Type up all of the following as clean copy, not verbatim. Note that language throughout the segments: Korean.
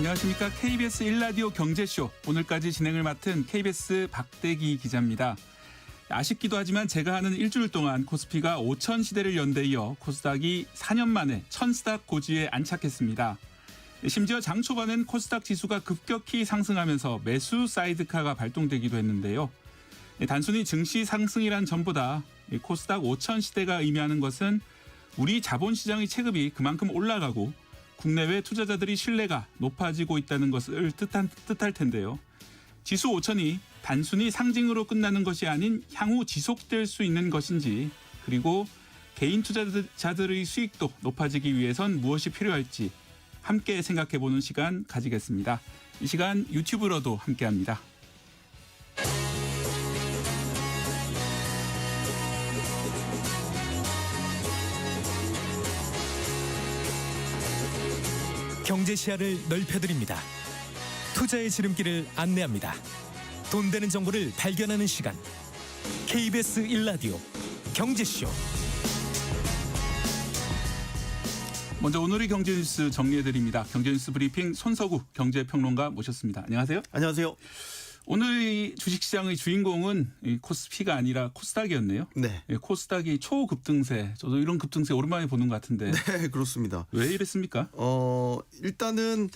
안녕하십니까. KBS 1라디오 경제쇼 오늘까지 진행을 맡은 KBS 박대기 기자입니다. 아쉽기도 하지만 제가 하는 일주일 동안 코스피가 5천 시대를 연대 이어 코스닥이 4년 만에 1000스닥 고지에 안착했습니다. 심지어 장 초반엔 코스닥 지수가 급격히 상승하면서 매수 사이드카가 발동되기도 했는데요. 단순히 증시 상승이란 전보다 코스닥 5천 시대가 의미하는 것은 우리 자본시장의 체급이 그만큼 올라가고 국내외 투자자들이 신뢰가 높아지고 있다는 것을 뜻할 텐데요. 지수 5천이 단순히 상징으로 끝나는 것이 아닌 향후 지속될 수 있는 것인지, 그리고 개인 투자자들의 수익도 높아지기 위해선 무엇이 필요할지 함께 생각해보는 시간 가지겠습니다. 이 시간 유튜브로도 함께합니다. 경제 시야를 넓혀드립니다. 투자의 지름길을 안내합니다. 돈 되는 정보를 발견하는 시간. KBS 1라디오 경제쇼. 먼저 오늘의 경제뉴스 정리해드립니다. 경제뉴스 브리핑 손석우 경제평론가 모셨습니다. 안녕하세요. 안녕하세요. 오늘 주식시장의 주인공은 코스피가 아니라 코스닥이었네요. 네. 코스닥이 초급등세. 저도 이런 급등세 오랜만에 보는 것 같은데. 네, 그렇습니다. 왜 이랬습니까? 일단은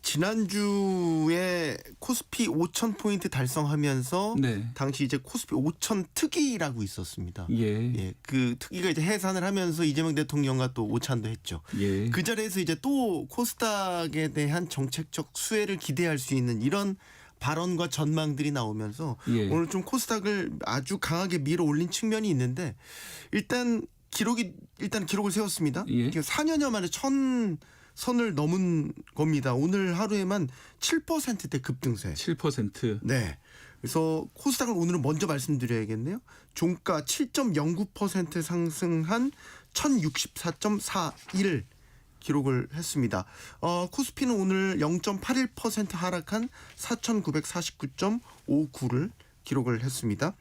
지난주에 코스피 5,000포인트 달성하면서 네. 당시 이제 코스피 5,000 특위라고 있었습니다. 예. 그 특위가 이제 해산을 하면서 이재명 대통령과 또 오찬도 했죠. 예. 그 자리에서 이제 또 코스닥에 대한 정책적 수혜를 기대할 수 있는 이런 발언과 전망들이 나오면서 예. 오늘 좀 코스닥을 아주 강하게 밀어올린 측면이 있는데 일단 기록을 세웠습니다. 예. 4년여 만에 1000선을 넘은 겁니다. 오늘 하루에만 7%대 급등세. 7%. 네. 그래서 코스닥을 오늘은 먼저 말씀드려야겠네요. 종가 7.09% 상승한 1064.41 기록을 했습니다. 코스피는 오늘 0.81% 하락한 4949.59를 기록을 했습니다.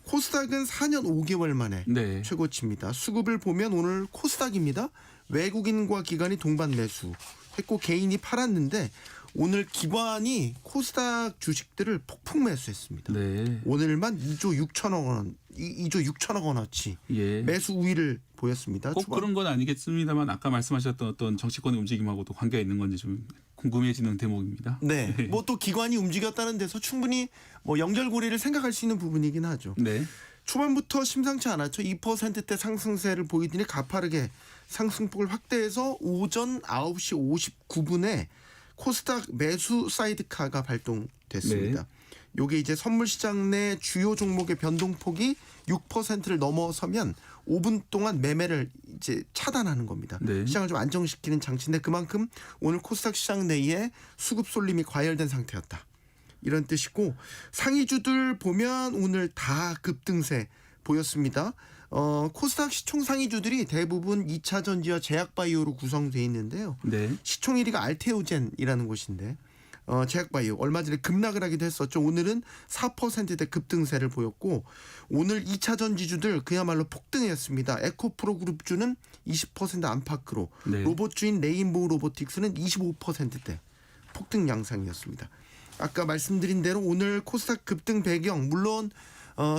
코스닥은 4년 5개월 만에 네. 최고치입니다. 수급을 보면 오늘 코스닥입니다. 외국인과 기관이 동반 매수했고 개인이 팔았는데 오늘 기관이 코스닥 주식들을 폭풍 매수했습니다. 네. 오늘만 2조 6천억 원어치 예. 매수 우위를 보였습니다. 꼭 그런 건 아니겠습니다만 아까 말씀하셨던 어떤 정치권의 움직임하고도 관계가 있는 건지 좀 궁금해지는 대목입니다. 네. 뭐 또 기관이 움직였다는 데서 충분히 뭐 연결고리를 생각할 수 있는 부분이긴 하죠. 네. 초반부터 심상치 않았죠. 2%대 상승세를 보이더니 가파르게 상승폭을 확대해서 오전 9시 59분에 코스닥 매수 사이드카가 발동됐습니다. 네. 요게 이제 선물 시장 내 주요 종목의 변동폭이 6%를 넘어서면 5분 동안 매매를 이제 차단하는 겁니다. 네. 시장을 좀 안정시키는 장치인데 그만큼 오늘 코스닥 시장 내에 수급 쏠림이 과열된 상태였다. 이런 뜻이고 상위주들 보면 오늘 다 급등세 보였습니다. 코스닥 시총 상위주들이 대부분 2차 전지와 제약바이오로 구성되어 있는데요. 네. 시총 1위가 알테오젠이라는 곳인데 제약바이오 얼마 전에 급락을 하기도 했었죠. 오늘은 4%대 급등세를 보였고 오늘 2차 전지주들 그야말로 폭등했습니다. 에코프로 그룹주는 20% 안팎으로 네. 로봇주인 레인보우 로보틱스는 25%대 폭등 양상이었습니다. 아까 말씀드린 대로 오늘 코스닥 급등 배경 물론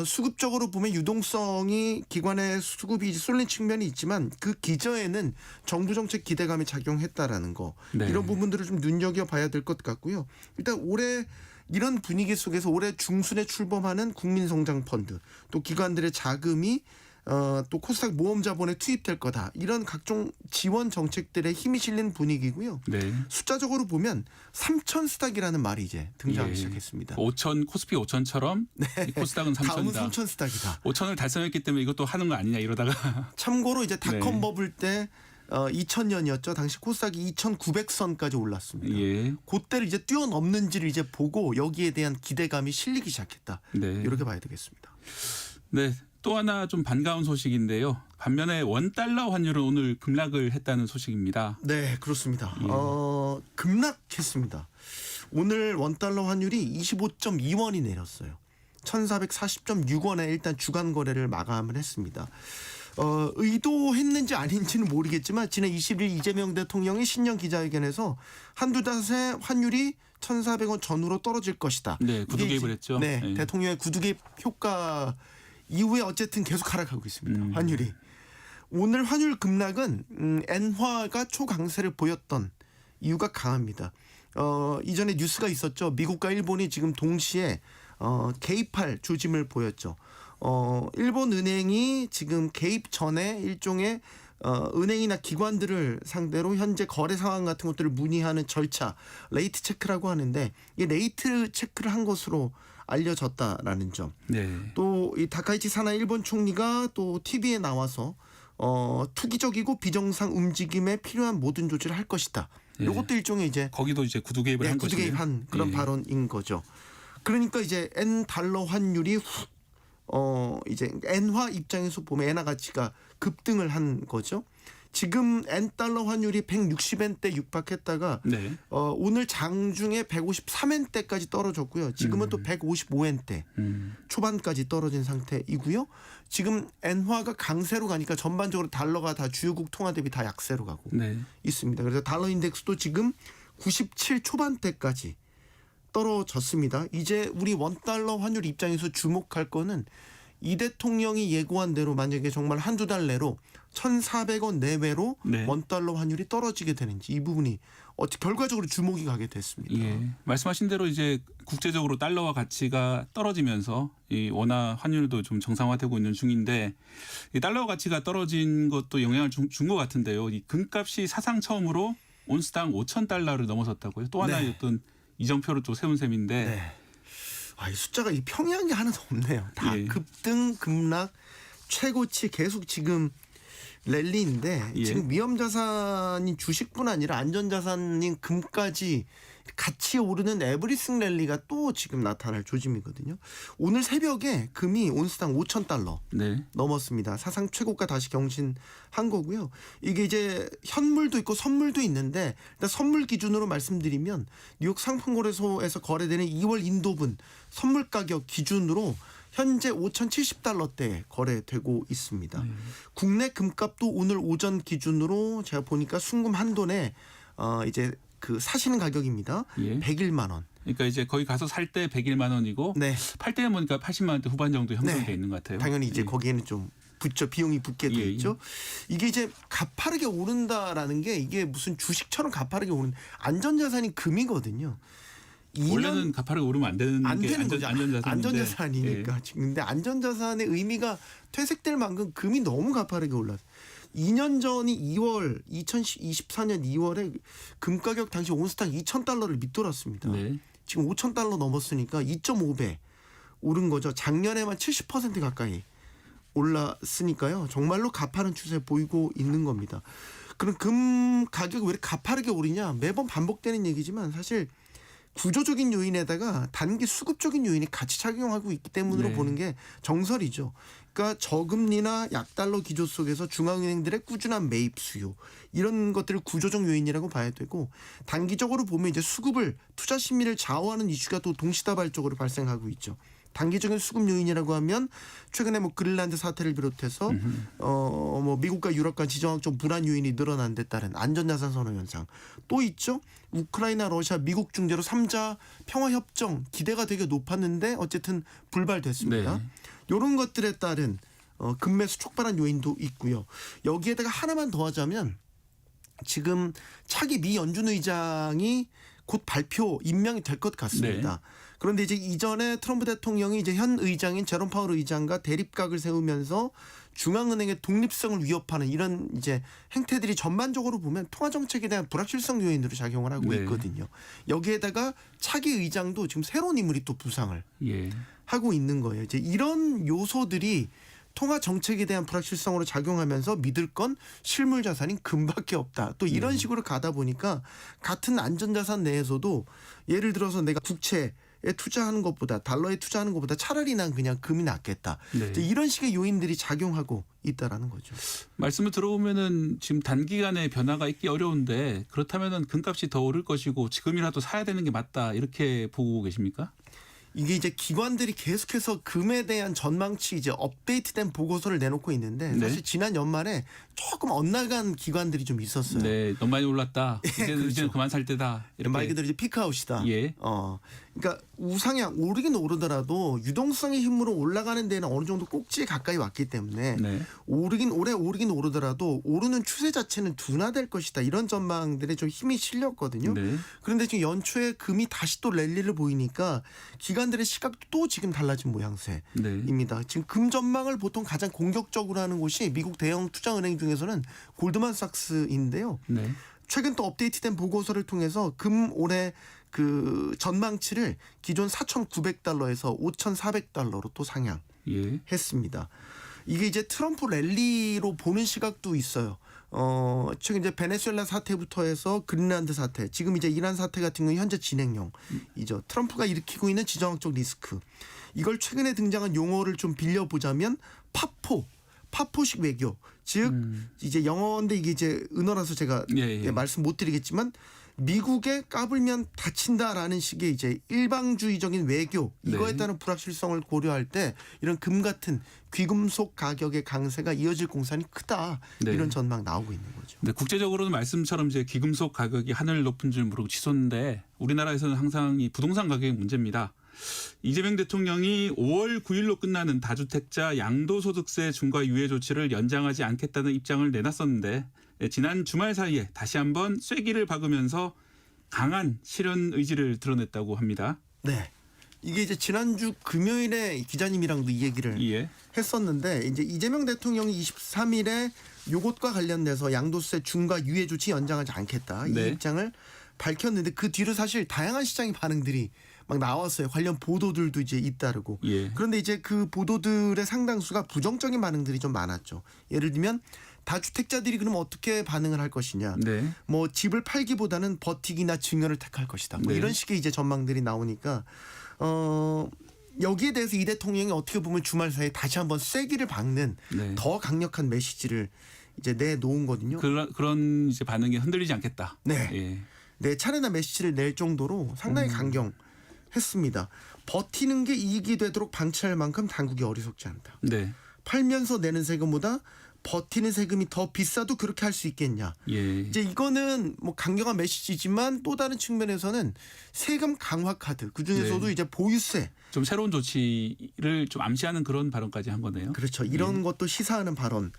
수급적으로 보면 유동성이 기관의 수급이 쏠린 측면이 있지만 그 기저에는 정부 정책 기대감이 작용했다라는 거 네. 이런 부분들을 좀 눈여겨봐야 될 것 같고요. 일단 올해 이런 분위기 속에서 올해 중순에 출범하는 국민성장펀드 또 기관들의 자금이 또 코스닥 모험자본에 투입될 거다. 이런 각종 지원 정책들의 힘이 실린 분위기고요. 네. 숫자적으로 보면 3,000스닥이라는 말이 이제 등장하기 시작했습니다. 5천 코스피 5천처럼 이 코스닥은 3천이다. 다음은 3,000스닥이다. 5천을 달성했기 때문에 이것도 하는 거 아니냐 이러다가 참고로 이제 닷컴 네. 버블 때 2000년이었죠. 당시 코스닥이 2,900선까지 올랐습니다. 예. 그때를 이제 뛰어넘는지를 이제 보고 여기에 대한 기대감이 실리기 시작했다. 네. 이렇게 봐야 되겠습니다. 네. 또 하나 좀 반가운 소식인데요. 반면에 원달러 환율은 오늘 급락을 했다는 소식입니다. 네, 그렇습니다. 예. 급락했습니다. 오늘 원달러 환율이 25.2원이 내렸어요. 1,440.6원에 일단 주간 거래를 마감을 했습니다. 의도했는지 아닌지는 모르겠지만 지난 20일 이재명 대통령이 신년 기자회견에서 한두 달 새 환율이 1,400원 전후로 떨어질 것이다. 네, 구두 이게 개입을 했죠. 네, 네. 대통령의 구두 개입 효과 이후에 어쨌든 계속 하락하고 있습니다. 환율이. 오늘 환율 급락은 엔화가 초강세를 보였던 이유가 강합니다. 이전에 뉴스가 있었죠. 미국과 일본이 지금 동시에 개입할 조짐을 보였죠. 일본 은행이 지금 개입 전에 일종의 은행이나 기관들을 상대로 현재 거래 상황 같은 것들을 문의하는 절차, 레이트 체크라고 하는데 이 레이트 체크를 한 것으로 알려졌다라는 점. 네. 또 이 다카이치 사나 일본 총리가 또 TV에 나와서 투기적이고 비정상 움직임에 필요한 모든 조치를 할 것이다. 예. 이것도 일종의 이제 거기도 이제 구두 개입을 한 구두 것이네요. 개입한 그런 예. 발언인 거죠. 그러니까 이제 엔 달러 환율이 이제 엔화 입장에서 보면 엔화 가치가 급등을 한 거죠. 지금 엔 달러 환율이 160엔대 육박했다가 네. 오늘 장중에 153엔대까지 떨어졌고요. 지금은 또 155엔대 초반까지 떨어진 상태이고요. 지금 엔화가 강세로 가니까 전반적으로 달러가 다 주요국 통화 대비 다 약세로 가고 네. 있습니다. 그래서 달러 인덱스도 지금 97 초반대까지 떨어졌습니다. 이제 우리 원달러 환율 입장에서 주목할 거는 이 대통령이 예고한 대로 만약에 정말 한두 달 내로 1,400원 내외로 네. 원달러 환율이 떨어지게 되는지 이 부분이 결과적으로 주목이 가게 됐습니다. 예. 말씀하신 대로 이제 국제적으로 달러와 가치가 떨어지면서 이 원화 환율도 좀 정상화되고 있는 중인데 이 달러 가치가 떨어진 것도 영향을 준 것 같은데요. 이 금값이 사상 처음으로 온스당 5,000달러를 넘어섰다고요. 또 하나의 네. 어떤 이정표를 또 세운 셈인데 네. 이 숫자가 이 평이한 게 하나도 없네요. 다 예. 급등, 급락, 최고치 계속 지금 랠리인데 예. 지금 위험자산인 주식뿐 아니라 안전자산인 금까지 같이 오르는 에브리싱 랠리가 또 지금 나타날 조짐이거든요. 오늘 새벽에 금이 온스당 5,000달러 네. 넘었습니다. 사상 최고가 다시 경신한 거고요. 이게 이제 현물도 있고 선물도 있는데 일단 선물 기준으로 말씀드리면 뉴욕 상품거래소에서 거래되는 2월 인도분 선물 가격 기준으로 현재 5,070달러대에 거래되고 있습니다. 국내 금값도 오늘 오전 기준으로 제가 보니까 순금 한 돈에 이제 그 사시는 가격입니다. 예. 101만 원. 그러니까 이제 거기 가서 살 때 101만 원이고 네. 팔 때는 보니까 80만 원대 후반 정도 형성돼 네. 있는 것 같아요. 당연히 이제 예. 거기에는 좀 비용이 붙게 돼 예, 있죠. 이게 이제 가파르게 오른다라는 게 이게 무슨 주식처럼 가파르게 오른 안전자산이 금이거든요. 원래는 가파르게 오르면 안 되는 안 게 되는 거죠. 안전자산이니까. 예. 지금 근데 안전자산의 의미가 퇴색될 만큼 금이 너무 가파르게 올랐어요. 2년 전이 2월 2024년 2월에 금 가격 당시 온스당 2,000달러를 밑돌았습니다. 네. 지금 5,000달러 넘었으니까 2.5배 오른 거죠. 작년에만 70% 가까이 올랐으니까요. 정말로 가파른 추세 보이고 있는 겁니다. 그럼 금 가격이 왜 이렇게 가파르게 오르냐? 매번 반복되는 얘기지만 사실 구조적인 요인에다가 단기 수급적인 요인이 같이 작용하고 있기 때문으로 네. 보는 게 정설이죠. 그러니까 저금리나 약달러 기조 속에서 중앙은행들의 꾸준한 매입 수요 이런 것들을 구조적 요인이라고 봐야 되고 단기적으로 보면 이제 수급을 투자 심리를 좌우하는 이슈가 또 동시다발적으로 발생하고 있죠. 단기적인 수급 요인이라고 하면 최근에 뭐 그린란드 사태를 비롯해서 뭐 미국과 유럽 간 지정학적 불안 요인이 늘어난 데 따른 안전자산 선호 현상 또 있죠. 우크라이나, 러시아, 미국 중재로 3자 평화 협정 기대가 되게 높았는데 어쨌든 불발됐습니다. 네. 이런 것들에 따른 금매수 촉발한 요인도 있고요. 여기에다가 하나만 더 하자면 지금 차기 미 연준 의장이 곧 발표 임명이 될 것 같습니다. 네. 그런데 이제 이전에 트럼프 대통령이 이제 현 의장인 제롬 파월 의장과 대립각을 세우면서 중앙은행의 독립성을 위협하는 이런 이제 행태들이 전반적으로 보면 통화 정책에 대한 불확실성 요인으로 작용을 하고 네. 있거든요. 여기에다가 차기 의장도 지금 새로운 인물이 또 부상을 예. 하고 있는 거예요. 이제 이런 요소들이 통화 정책에 대한 불확실성으로 작용하면서 믿을 건 실물 자산인 금밖에 없다. 또 이런 식으로 가다 보니까 같은 안전자산 내에서도 예를 들어서 내가 국채에 투자하는 것보다 달러에 투자하는 것보다 차라리 난 그냥 금이 낫겠다. 네. 이제 이런 식의 요인들이 작용하고 있다라는 거죠. 말씀을 들어보면은 지금 단기간에 변화가 있기 어려운데 그렇다면은 금값이 더 오를 것이고 지금이라도 사야 되는 게 맞다 이렇게 보고 계십니까? 이게 이제 기관들이 계속해서 금에 대한 전망치 이제 업데이트된 보고서를 내놓고 있는데 네. 사실 지난 연말에 조금 엇나간 기관들이 좀 있었어요. 네, 너무 많이 올랐다. 이제는, 그렇죠. 이제는 그만 살 때다. 이렇게. 말 그대로 이제 피크아웃이다. 예. 그러니까 우상향 오르긴 오르더라도 유동성의 힘으로 올라가는 데는 어느 정도 꼭지에 가까이 왔기 때문에 네. 올해 오르긴 오르더라도 오르는 추세 자체는 둔화될 것이다. 이런 전망들에 좀 힘이 실렸거든요. 네. 그런데 지금 연초에 금이 다시 또 랠리를 보이니까 기관들의 시각도 또 지금 달라진 모양새입니다. 네. 지금 금 전망을 보통 가장 공격적으로 하는 곳이 미국 대형 투자은행 중에서는 골드만삭스인데요. 네. 최근 또 업데이트된 보고서를 통해서 금 올해 그 전망치를 기존 4,900달러에서 5,400달러로 또 상향했습니다. 예. 이게 이제 트럼프 랠리로 보는 시각도 있어요. 최근 이제 베네수엘라 사태부터 해서 그린란드 사태, 지금 이제 이란 사태 같은 경우 현재 진행형이죠. 트럼프가 일으키고 있는 지정학적 리스크. 이걸 최근에 등장한 용어를 좀 빌려보자면 파포식 외교. 즉 이제 영어인데 이게 이제 은어라서 제가 예. 말씀 못 드리겠지만 미국에 까불면 다친다라는 식의 이제 일방주의적인 외교 이거에 네. 따른 불확실성을 고려할 때 이런 금 같은 귀금속 가격의 강세가 이어질 공산이 크다. 네. 이런 전망 나오고 있는 거죠. 근데 국제적으로는 말씀처럼 이제 귀금속 가격이 하늘 높은 줄 모르고 치솟는데 우리나라에서는 항상 이 부동산 가격이 문제입니다. 이재명 대통령이 5월 9일로 끝나는 다주택자 양도소득세 중과 유예 조치를 연장하지 않겠다는 입장을 내놨었는데 지난 주말 사이에 다시 한번 쐐기를 박으면서 강한 실현 의지를 드러냈다고 합니다. 네. 이게 이제 지난주 금요일에 기자님이랑도 이 얘기를 예. 했었는데 이제 이재명 대통령이 23일에 요것과 관련돼서 양도세 중과 유예 조치 연장하지 않겠다. 네. 이 입장을 밝혔는데 그 뒤로 사실 다양한 시장의 반응들이 막 나왔어요. 관련 보도들도 이제 잇따르고. 예. 그런데 이제 그 보도들의 상당수가 부정적인 반응들이 좀 많았죠. 예를 들면 다주택자들이 그럼 어떻게 반응을 할 것이냐. 네. 뭐 집을 팔기보다는 버티기나 증여를 택할 것이다. 뭐 네. 이런 식의 이제 전망들이 나오니까 여기에 대해서 이 대통령이 어떻게 보면 주말 사이에 다시 한번 쐐기를 박는 네. 더 강력한 메시지를 이제 내놓은 거거든요. 그런 이제 반응이 흔들리지 않겠다. 네. 예. 네 차례나 메시지를 낼 정도로 상당히 강경했습니다. 버티는 게 이익이 되도록 방치할 만큼 당국이 어리석지 않다. 네. 팔면서 내는 세금보다 버티는 세금이 더 비싸도 그렇게 할 수 있겠냐. 예. 이제 이거는 뭐 강경한 메시지지만 또 다른 측면에서는 세금 강화 카드 그중에서도 네. 이제 보유세 좀 새로운 조치를 좀 암시하는 그런 발언까지 한 거네요. 그렇죠. 이런 것도 시사하는 발언인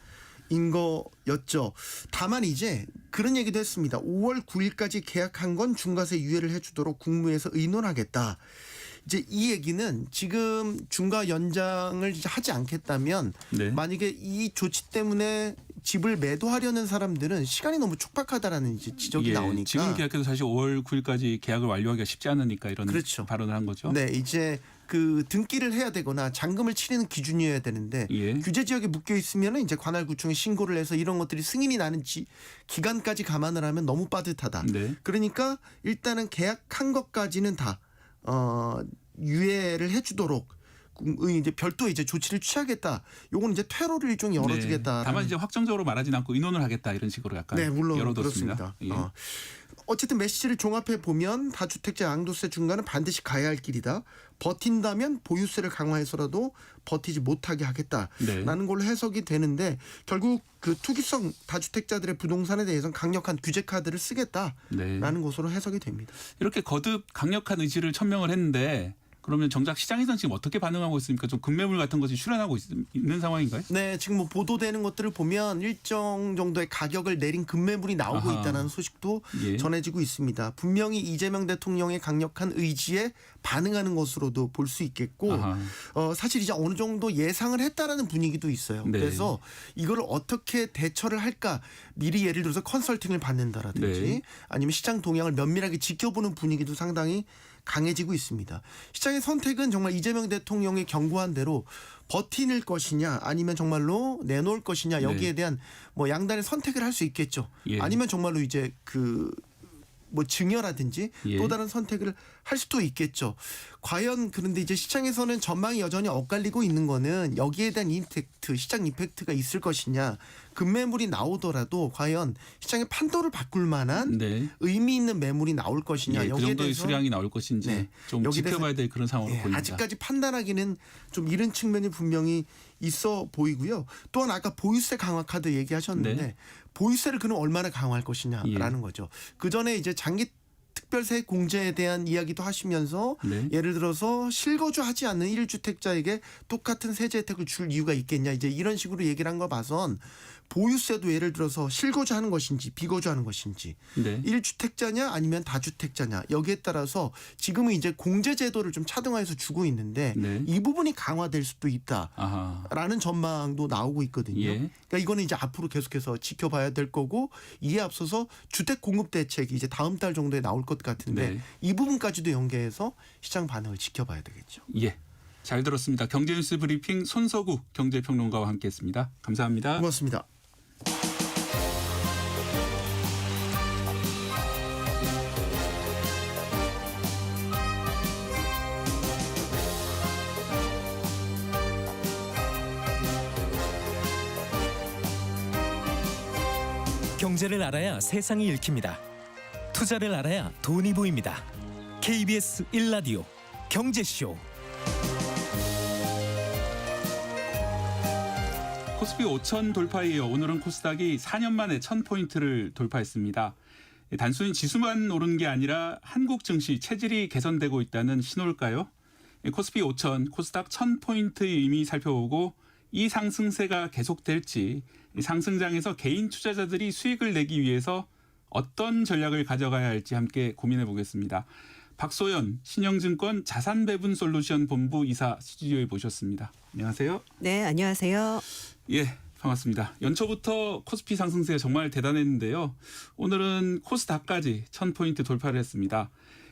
거였죠. 다만 이제 그런 얘기도 했습니다. 5월 9일까지 계약한 건 중과세 유예를 해주도록 국무회에서 의논하겠다. 이제 이 얘기는 지금 중과 연장을 이제 하지 않겠다면 네. 만약에 이 조치 때문에 집을 매도하려는 사람들은 시간이 너무 촉박하다라는 이제 지적이 예, 나오니까 지금 계약해도 사실 5월 9일까지 계약을 완료하기가 쉽지 않으니까 이런 그렇죠. 발언을 한 거죠. 네, 이제 그 등기를 해야 되거나 잔금을 치르는 기준이어야 되는데 예. 규제 지역에 묶여 있으면은 이제 관할구청에 신고를 해서 이런 것들이 승인이 나는 기간까지 감안을 하면 너무 빠듯하다. 네. 그러니까 일단은 계약한 것까지는 다 유예를 해주도록 이제 별도 이제 조치를 취하겠다. 요건 이제 퇴로를 일종의 열어주겠다. 네. 다만 이제 확정적으로 말하지 않고 의논을 하겠다 이런 식으로 약간 네, 물론 열어뒀습니다. 그렇습니다. 예. 어쨌든 메시지를 종합해 보면 다주택자 양도세 중과는 반드시 가야 할 길이다. 버틴다면 보유세를 강화해서라도 버티지 못하게 하겠다라는 네. 걸로 해석이 되는데 결국 그 투기성 다주택자들의 부동산에 대해서는 강력한 규제 카드를 쓰겠다라는 네. 것으로 해석이 됩니다. 이렇게 거듭 강력한 의지를 천명을 했는데 그러면 정작 시장에서는 지금 어떻게 반응하고 있습니까? 좀 급매물 같은 것이 출현하고 있는 상황인가요? 네, 지금 뭐 보도되는 것들을 보면 일정 정도의 가격을 내린 급매물이 나오고 아하. 있다는 소식도 예. 전해지고 있습니다. 분명히 이재명 대통령의 강력한 의지에 반응하는 것으로도 볼 수 있겠고 아하. 사실 이제 어느 정도 예상을 했다라는 분위기도 있어요. 네. 그래서 이거를 어떻게 대처를 할까 미리 예를 들어서 컨설팅을 받는다라든지 네. 아니면 시장 동향을 면밀하게 지켜보는 분위기도 상당히 강해지고 있습니다. 시장의 선택은 정말 이재명 대통령의 경고한 대로 버티는 것이냐 아니면 정말로 내놓을 것이냐 여기에 네. 대한 뭐 양단의 선택을 할 수 있겠죠. 예. 아니면 정말로 이제 그 뭐 증여라든지 예. 또 다른 선택을 할 수도 있겠죠. 과연 그런데 이제 시장에서는 전망이 여전히 엇갈리고 있는 거는 여기에 대한 임팩트, 시장 임팩트가 있을 것이냐. 급매물이 나오더라도 과연 시장의 판도를 바꿀 만한 네. 의미 있는 매물이 나올 것이냐. 예, 그 여기에 정도의 대해서 수량이 나올 것인지 네. 좀 여기에 지켜봐야 될 그런 상황으로 예, 보입니다. 아직까지 판단하기는 좀 이른 측면이 분명히 있어 보이고요. 또한 아까 보유세 강화 카드 얘기하셨는데 네. 보유세를 그럼 얼마나 강화할 것이냐라는 거죠. 그 전에 이제 장기 특별세 공제에 대한 이야기도 하시면서 네. 예를 들어서 실거주하지 않는 1주택자에게 똑같은 세제 혜택을 줄 이유가 있겠냐 이제 이런 식으로 얘기를 한 거 봐선 보유세도 예를 들어서 실거주하는 것인지 비거주하는 것인지 네. 1주택자냐 아니면 다주택자냐 여기에 따라서 지금은 이제 공제 제도를 좀 차등화해서 주고 있는데 네. 이 부분이 강화될 수도 있다라는 아하. 전망도 나오고 있거든요. 예. 그러니까 이거는 이제 앞으로 계속해서 지켜봐야 될 거고 이에 앞서서 주택 공급 대책이 이제 다음 달 정도에 나올 것 같은데 네. 이 부분까지도 연계해서 시장 반응을 지켜봐야 되겠죠. 예. 잘 들었습니다. 경제뉴스 브리핑 손석우 경제평론가와 함께했습니다. 감사합니다. 고맙습니다. 경제를 알아야 세상이 읽힙니다. 투자를 알아야 돈이 보입니다. KBS 1라디오 경제쇼. 코스피 5천 돌파이에요. 오늘은 코스닥이 4년 만에 1000포인트를 돌파했습니다. 단순히 지수만 오른 게 아니라 한국 증시 체질이 개선되고 있다는 신호일까요? 코스피 5천, 코스닥 1000포인트 이미 살펴보고 이 상승세가 계속될지 상승장에서 개인 투자자들이 수익을 내기 위해서 어떤 전략을 가져가야 할지 함께 고민해 보겠습니다. 박소연 신영증권 자산배분솔루션 본부 이사 스튜디오에 모셨습니다. 안녕하세요. 네, 안녕하세요. 예, 반갑습니다. 연초부터 코스피 상승세가 정말 대단했는데요. 오늘은 코스닥까지 1000포인트 돌파를 했습니다.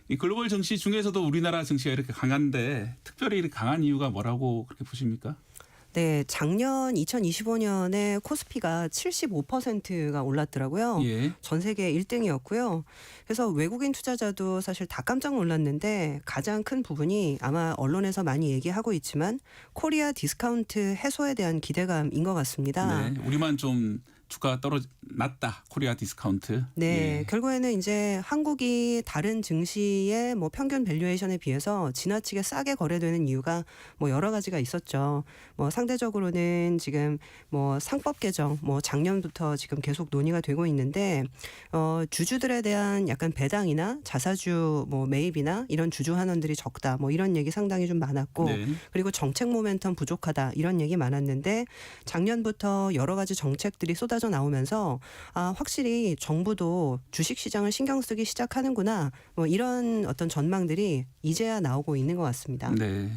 이 글로벌 증시 중에서도 우리나라 증시가 이렇게 강한데 특별히 이렇게 강한 이유가 뭐라고 그렇게 보십니까? 네, 작년 2025년에 코스피가 75%가 올랐더라고요. 예. 전 세계 1등이었고요. 그래서 외국인 투자자도 사실 다 깜짝 놀랐는데 가장 큰 부분이 아마 언론에서 많이 얘기하고 있지만 코리아 디스카운트 해소에 대한 기대감인 것 같습니다. 네, 우리만 좀 주가가 낮다. 코리아 디스카운트. 네, 예. 결국에는 이제 한국이 다른 증시의 뭐 평균 밸류에이션에 비해서 지나치게 싸게 거래되는 이유가 뭐 여러 가지가 있었죠. 뭐 상대적으로는 지금 뭐 상법 개정 뭐 작년부터 지금 계속 논의가 되고 있는데 주주들에 대한 약간 배당이나 자사주 뭐 매입이나 이런 주주 환원들이 적다. 뭐 이런 얘기 상당히 좀 많았고 네. 그리고 정책 모멘텀 부족하다 이런 얘기 많았는데 작년부터 여러 가지 정책들이 쏟아져 나오면서 확실히 정부도 주식시장을 신경 쓰기 시작하는구나 뭐 이런 어떤 전망들이 이제야 나오고 있는 것 같습니다. 네.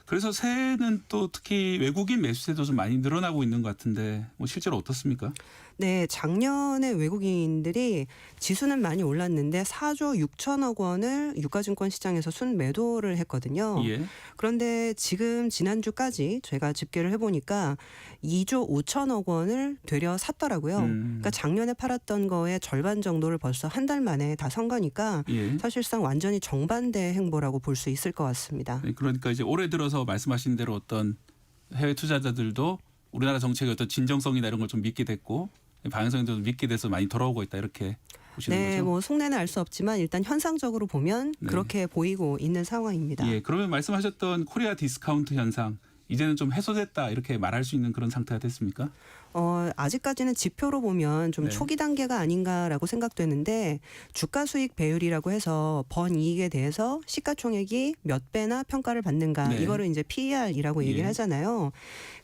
그래서 새해는 또 특히 외국인 매수세도 좀 많이 늘어나고 있는 것 같은데 뭐 실제로 어떻습니까? 네, 작년에 외국인들이 지수는 많이 올랐는데 4조 6천억 원을 유가증권 시장에서 순매도를 했거든요. 예. 그런데 지금 지난주까지 제가 집계를 해보니까 2조 5천억 원을 되려 샀더라고요. 그러니까 작년에 팔았던 거의 절반 정도를 벌써 한 달 만에 다 산 거니까 예. 사실상 완전히 정반대 행보라고 볼 수 있을 것 같습니다. 네, 그러니까 이제 올해 들어서 말씀하신 대로 어떤 해외 투자자들도 우리나라 정책의 어떤 진정성이나 이런 걸 좀 믿게 됐고 방향성도 좀 믿게 돼서 많이 돌아오고 있다 이렇게 보시는 네, 거죠? 뭐 속내는 알 수 없지만 일단 현상적으로 보면 네. 그렇게 보이고 있는 상황입니다. 예, 그러면 말씀하셨던 코리아 디스카운트 현상 이제는 좀 해소됐다 이렇게 말할 수 있는 그런 상태가 됐습니까? 아직까지는 지표로 보면 좀 네. 초기 단계가 아닌가라고 생각되는데 주가 수익 배율이라고 해서 번 이익에 대해서 시가총액이 몇 배나 평가를 받는가 네. 이거를 이제 PER이라고 얘기를 예. 하잖아요.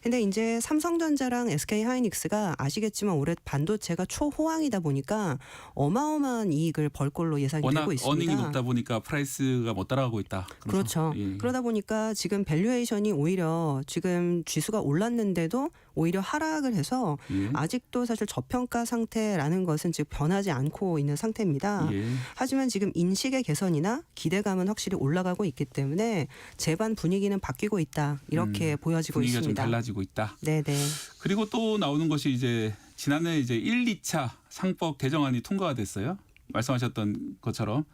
근데 이제 삼성전자랑 SK하이닉스가 아시겠지만 올해 반도체가 초호황이다 보니까 어마어마한 이익을 벌 걸로 예상이 워낙 되고 있습니다. 어닝이 높다 보니까 프라이스가 못 따라가고 있다. 그런 그렇죠. 예. 그러다 보니까 지금 밸류에이션이 오히려 지금 지수가 올랐는데도 오히려 하락을 해서 예. 아직도 사실 저평가 상태라는 것은 지금 변하지 않고 있는 상태입니다. 예. 하지만 지금 인식의 개선이나 기대감은 확실히 올라가고 있기 때문에 재반 분위기는 바뀌고 있다. 이렇게 보여지고 분위기가 있습니다. 좀 달라지고 있다. 네네. 그리고 또 나오는 것이 이제 지난해 이제 1, 2차 상법 개정안이 통과가 됐어요. 말씀하셨던 것처럼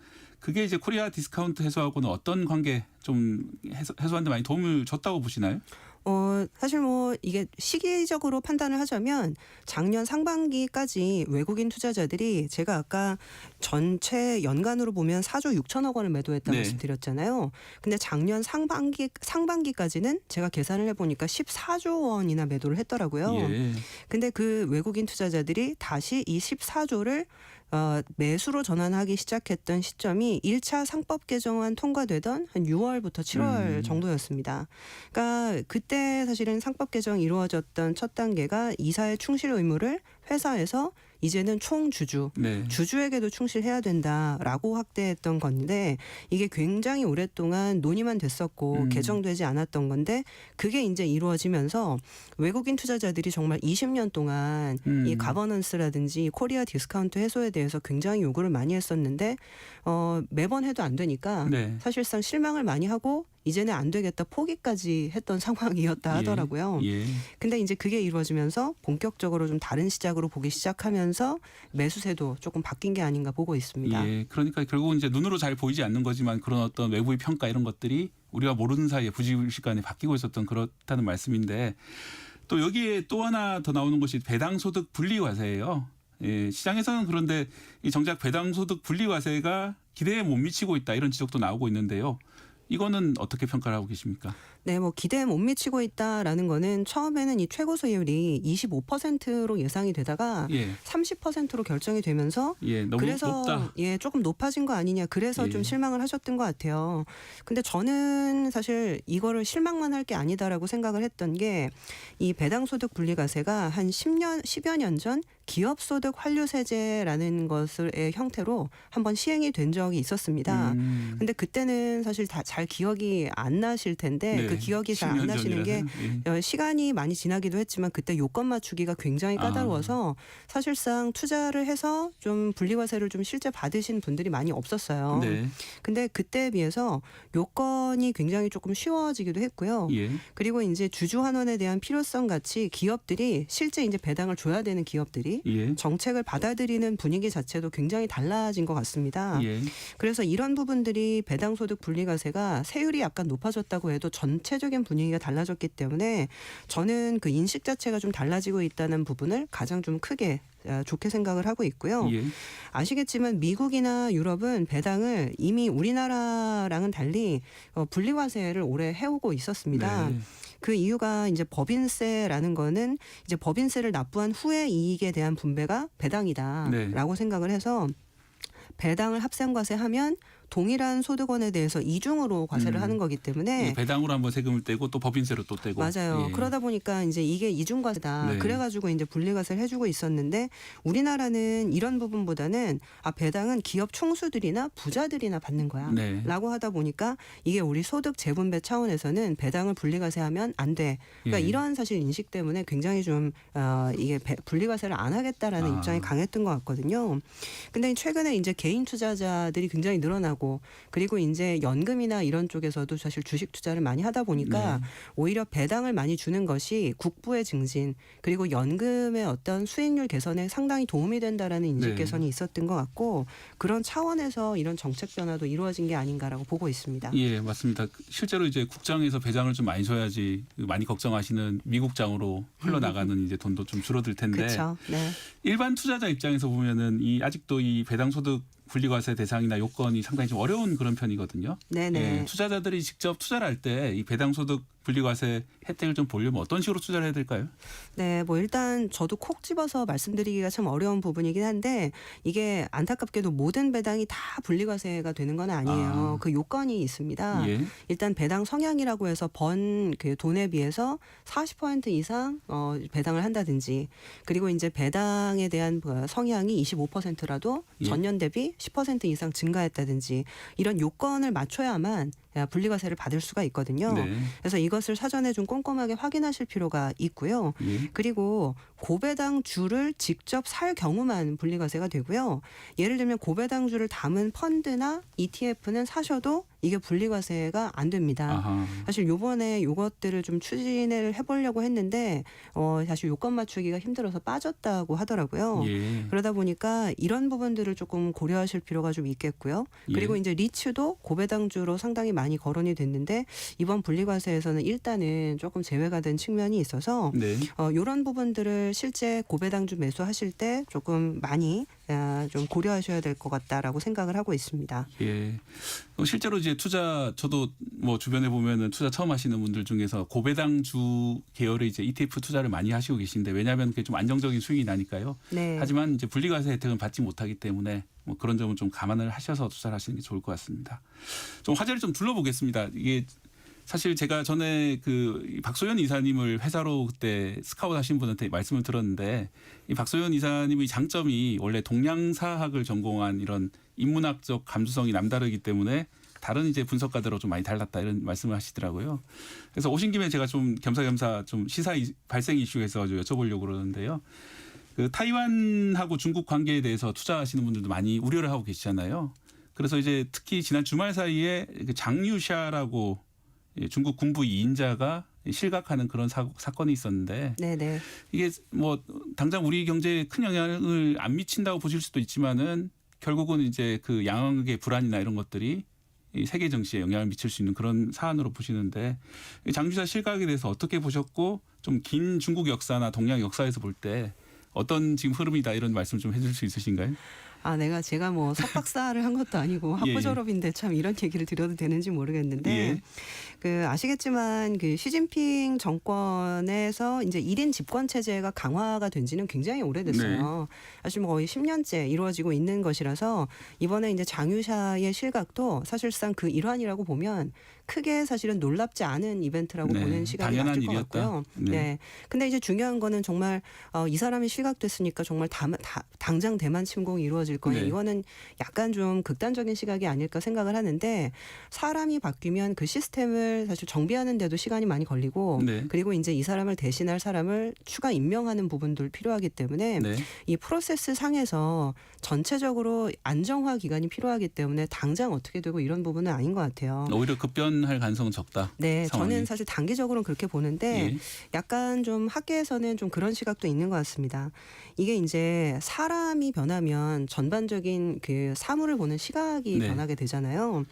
그게 이제 코리아 디스카운트 해소하고는 어떤 관계 좀 해소하는 데 많이 도움을 줬다고 보시나요? 사실 뭐 이게 시기적으로 판단을 하자면 작년 상반기까지 외국인 투자자들이 제가 아까 전체 연간으로 보면 4조 6천억 원을 매도했다고 네. 말씀드렸잖아요. 근데 작년 상반기까지는 제가 계산을 해보니까 14조 원이나 매도를 했더라고요. 예. 근데 그 외국인 투자자들이 다시 이 14조를 매수로 전환하기 시작했던 시점이 1차 상법 개정안 통과되던 한 6월부터 7월 정도였습니다. 그러니까 그때 사실은 상법 개정이 이루어졌던 첫 단계가 이사의 충실 의무를 회사에서 이제는 총주주, 네. 주주에게도 충실해야 된다라고 확대했던 건데 이게 굉장히 오랫동안 논의만 됐었고 개정되지 않았던 건데 그게 이제 이루어지면서 외국인 투자자들이 정말 20년 동안 이 가버넌스라든지 코리아 디스카운트 해소에 대해서 굉장히 요구를 많이 했었는데 매번 해도 안 되니까 네. 사실상 실망을 많이 하고 이제는 안 되겠다 포기까지 했던 상황이었다 하더라고요. 예. 근데 이제 그게 이루어지면서 본격적으로 좀 다른 시작으로 보기 시작하면서 매수세도 조금 바뀐 게 아닌가 보고 있습니다. 예. 그러니까 결국은 이제 눈으로 잘 보이지 않는 거지만 그런 어떤 외부의 평가 이런 것들이 우리가 모르는 사이에 부지불식간에 바뀌고 있었던 그렇다는 말씀인데 또 여기에 또 하나 더 나오는 것이 배당소득 분리과세예요. 예, 시장에서는 그런데 이 정작 배당소득 분리과세가 기대에 못 미치고 있다 이런 지적도 나오고 있는데요. 이거는 어떻게 평가를 하고 계십니까? 네, 뭐 기대에 못 미치고 있다라는 거는 처음에는 이 최고 수익률이 25%로 예상이 되다가 예. 30%로 결정이 되면서 예, 너무 그래서 높다. 예, 조금 높아진 거 아니냐. 그래서 예. 좀 실망을 하셨던 것 같아요. 근데 저는 사실 이거를 실망만 할 게 아니다라고 생각을 했던 게 이 배당소득 분리과세가 한 10여 년 전 기업소득 환류세제라는 것의 형태로 한번 시행이 된 적이 있었습니다. 근데 그때는 사실 다 잘 기억이 안 나실 텐데 네, 그 기억이 잘 안 10년 나시는 게 전이라서. 예. 시간이 많이 지나기도 했지만 그때 요건 맞추기가 굉장히 까다로워서 사실상 투자를 해서 좀 분리과세를 좀 실제 받으신 분들이 많이 없었어요. 네. 근데 그때에 비해서 요건이 굉장히 조금 쉬워지기도 했고요. 예. 그리고 이제 주주 환원에 대한 필요성 같이 기업들이 실제 이제 배당을 줘야 되는 기업들이 예. 정책을 받아들이는 분위기 자체도 굉장히 달라진 것 같습니다. 예. 그래서 이런 부분들이 배당소득 분리과세가 세율이 약간 높아졌다고 해도 전체적인 분위기가 달라졌기 때문에 저는 그 인식 자체가 좀 달라지고 있다는 부분을 가장 좀 크게 좋게 생각을 하고 있고요. 예. 아시겠지만 미국이나 유럽은 배당을 이미 우리나라랑은 달리 분리과세를 오래 해오고 있었습니다. 네. 그 이유가 이제 법인세라는 거는 이제 법인세를 납부한 후의 이익에 대한 분배가 배당이다라고 네. 생각을 해서 배당을 합산과세하면 동일한 소득원에 대해서 이중으로 과세를 하는 거기 때문에 예, 배당으로 한번 세금을 떼고 또 법인세로 또 떼고. 맞아요. 예. 그러다 보니까 이제 이게 이중과세다. 네. 그래가지고 이제 분리과세를 해주고 있었는데 우리나라는 이런 부분보다는 배당은 기업 총수들이나 부자들이나 받는 거야. 네. 라고 하다 보니까 이게 우리 소득 재분배 차원에서는 배당을 분리과세하면 안 돼. 그러니까 예. 이러한 사실 인식 때문에 굉장히 좀 이게 분리과세를 안 하겠다라는 입장이 강했던 것 같거든요. 근데 최근에 이제 개인 투자자들이 굉장히 늘어나고 그리고 이제 연금이나 이런 쪽에서도 사실 주식 투자를 많이 하다 보니까 네. 오히려 배당을 많이 주는 것이 국부의 증진 그리고 연금의 어떤 수익률 개선에 상당히 도움이 된다라는 인식 네. 개선이 있었던 것 같고 그런 차원에서 이런 정책 변화도 이루어진 게 아닌가라고 보고 있습니다. 예, 맞습니다. 실제로 이제 국장에서 배당을 좀 많이 줘야지 많이 걱정하시는 미국장으로 흘러나가는 이제 돈도 좀 줄어들 텐데 그렇죠. 네. 일반 투자자 입장에서 보면은 이 아직도 이 배당소득 분리과세 대상이나 요건이 상당히 좀 어려운 그런 편이거든요. 네네. 예, 투자자들이 직접 투자를 할 때 이 배당소득 분리과세 혜택을 좀 보려면 어떤 식으로 투자를 해야 될까요? 네, 뭐 일단 저도 콕 집어서 말씀드리기가 참 어려운 부분이긴 한데 이게 안타깝게도 모든 배당이 다 분리과세가 되는 건 아니에요. 그 요건이 있습니다. 예. 일단 배당 성향이라고 해서 번 그 돈에 비해서 40% 이상 배당을 한다든지 그리고 이제 배당에 대한 성향이 25%라도 예. 전년 대비 10% 이상 증가했다든지 이런 요건을 맞춰야만 분리과세를 받을 수가 있거든요. 네. 그래서 이것을 사전에 좀 꼼꼼하게 확인하실 필요가 있고요. 예. 그리고 고배당주를 직접 살 경우만 분리과세가 되고요. 예를 들면 고배당주를 담은 펀드나 ETF는 사셔도 이게 분리과세가 안 됩니다. 아하. 사실 요번에 요것들을 좀 추진을 해보려고 했는데 사실 요건 맞추기가 힘들어서 빠졌다고 하더라고요. 예. 그러다 보니까 이런 부분들을 조금 고려하실 필요가 좀 있겠고요. 그리고 예. 이제 리츠도 고배당주로 상당히 많이 거론이 됐는데 이번 분리과세에서는 일단은 조금 제외가 된 측면이 있어서 네. 이런 부분들을 실제 고배당주 매수하실 때 조금 많이 좀 고려하셔야 될 것 같다라고 생각을 하고 있습니다. 예. 실제로 이제 투자 저도 뭐 주변에 보면은 투자 처음 하시는 분들 중에서 고배당주 계열의 이제 ETF 투자를 많이 하시고 계신데 왜냐하면 그게 좀 안정적인 수익이 나니까요. 네. 하지만 이제 분리과세 혜택은 받지 못하기 때문에 뭐 그런 점은 좀 감안을 하셔서 투자를 하시는 게 좋을 것 같습니다. 좀 화제를 좀 둘러보겠습니다. 이게 사실 제가 전에 그 박소연 이사님을 회사로 그때 스카우트 하신 분한테 말씀을 들었는데 이 박소연 이사님의 장점이 원래 동양사학을 전공한 이런 인문학적 감수성이 남다르기 때문에 다른 이제 분석가들하고 좀 많이 달랐다 이런 말씀을 하시더라고요. 그래서 오신 김에 제가 좀 겸사겸사 좀 시사 발생 이슈에서 좀 여쭤보려고 그러는데요. 그 타이완하고 중국 관계에 대해서 투자하시는 분들도 많이 우려를 하고 계시잖아요. 그래서 이제 특히 지난 주말 사이에 그 장유샤라고 중국 군부 2인자가 실각하는 그런 사건이 있었는데 네네. 이게 뭐 당장 우리 경제에 큰 영향을 안 미친다고 보실 수도 있지만은 결국은 이제 그 양극의 불안이나 이런 것들이 이 세계 정치에 영향을 미칠 수 있는 그런 사안으로 보시는데 장주사 실각에 대해서 어떻게 보셨고 좀 긴 중국 역사나 동양 역사에서 볼 때 어떤 지금 흐름이다 이런 말씀 좀 해줄 수 있으신가요? 제가 뭐 석박사를 한 것도 아니고 학부 예, 예. 졸업인데 참 이런 얘기를 드려도 되는지 모르겠는데 예. 그 아시겠지만 그 시진핑 정권에서 이제 1인 집권 체제가 강화가 된 지는 굉장히 오래됐어요. 사실 뭐 거의 10년째 이루어지고 있는 것이라서 이번에 이제 장유샤의 실각도 사실상 그 일환이라고 보면 크게 사실은 놀랍지 않은 이벤트라고 네, 보는 시각이 당연한 맞을 것 일이었다. 같고요. 네. 네. 근데 이제 중요한 거는 정말 이 사람이 실각됐으니까 정말 당장 대만 침공이 이루어질 거예요. 네. 이거는 약간 좀 극단적인 시각이 아닐까 생각을 하는데 사람이 바뀌면 그 시스템을 사실 정비하는 데도 시간이 많이 걸리고 네. 그리고 이제 이 사람을 대신할 사람을 추가 임명하는 부분들 필요하기 때문에 네. 이 프로세스 상에서 전체적으로 안정화 기간이 필요하기 때문에 당장 어떻게 되고 이런 부분은 아닌 것 같아요. 오히려 급변할 가능성은 적다. 네, 상황이. 저는 사실 단기적으로는 그렇게 보는데 예. 약간 좀 학계에서는 좀 그런 시각도 있는 것 같습니다. 이게 이제 사람이 변하면 전반적인 그 사물을 보는 시각이 네. 변하게 되잖아요.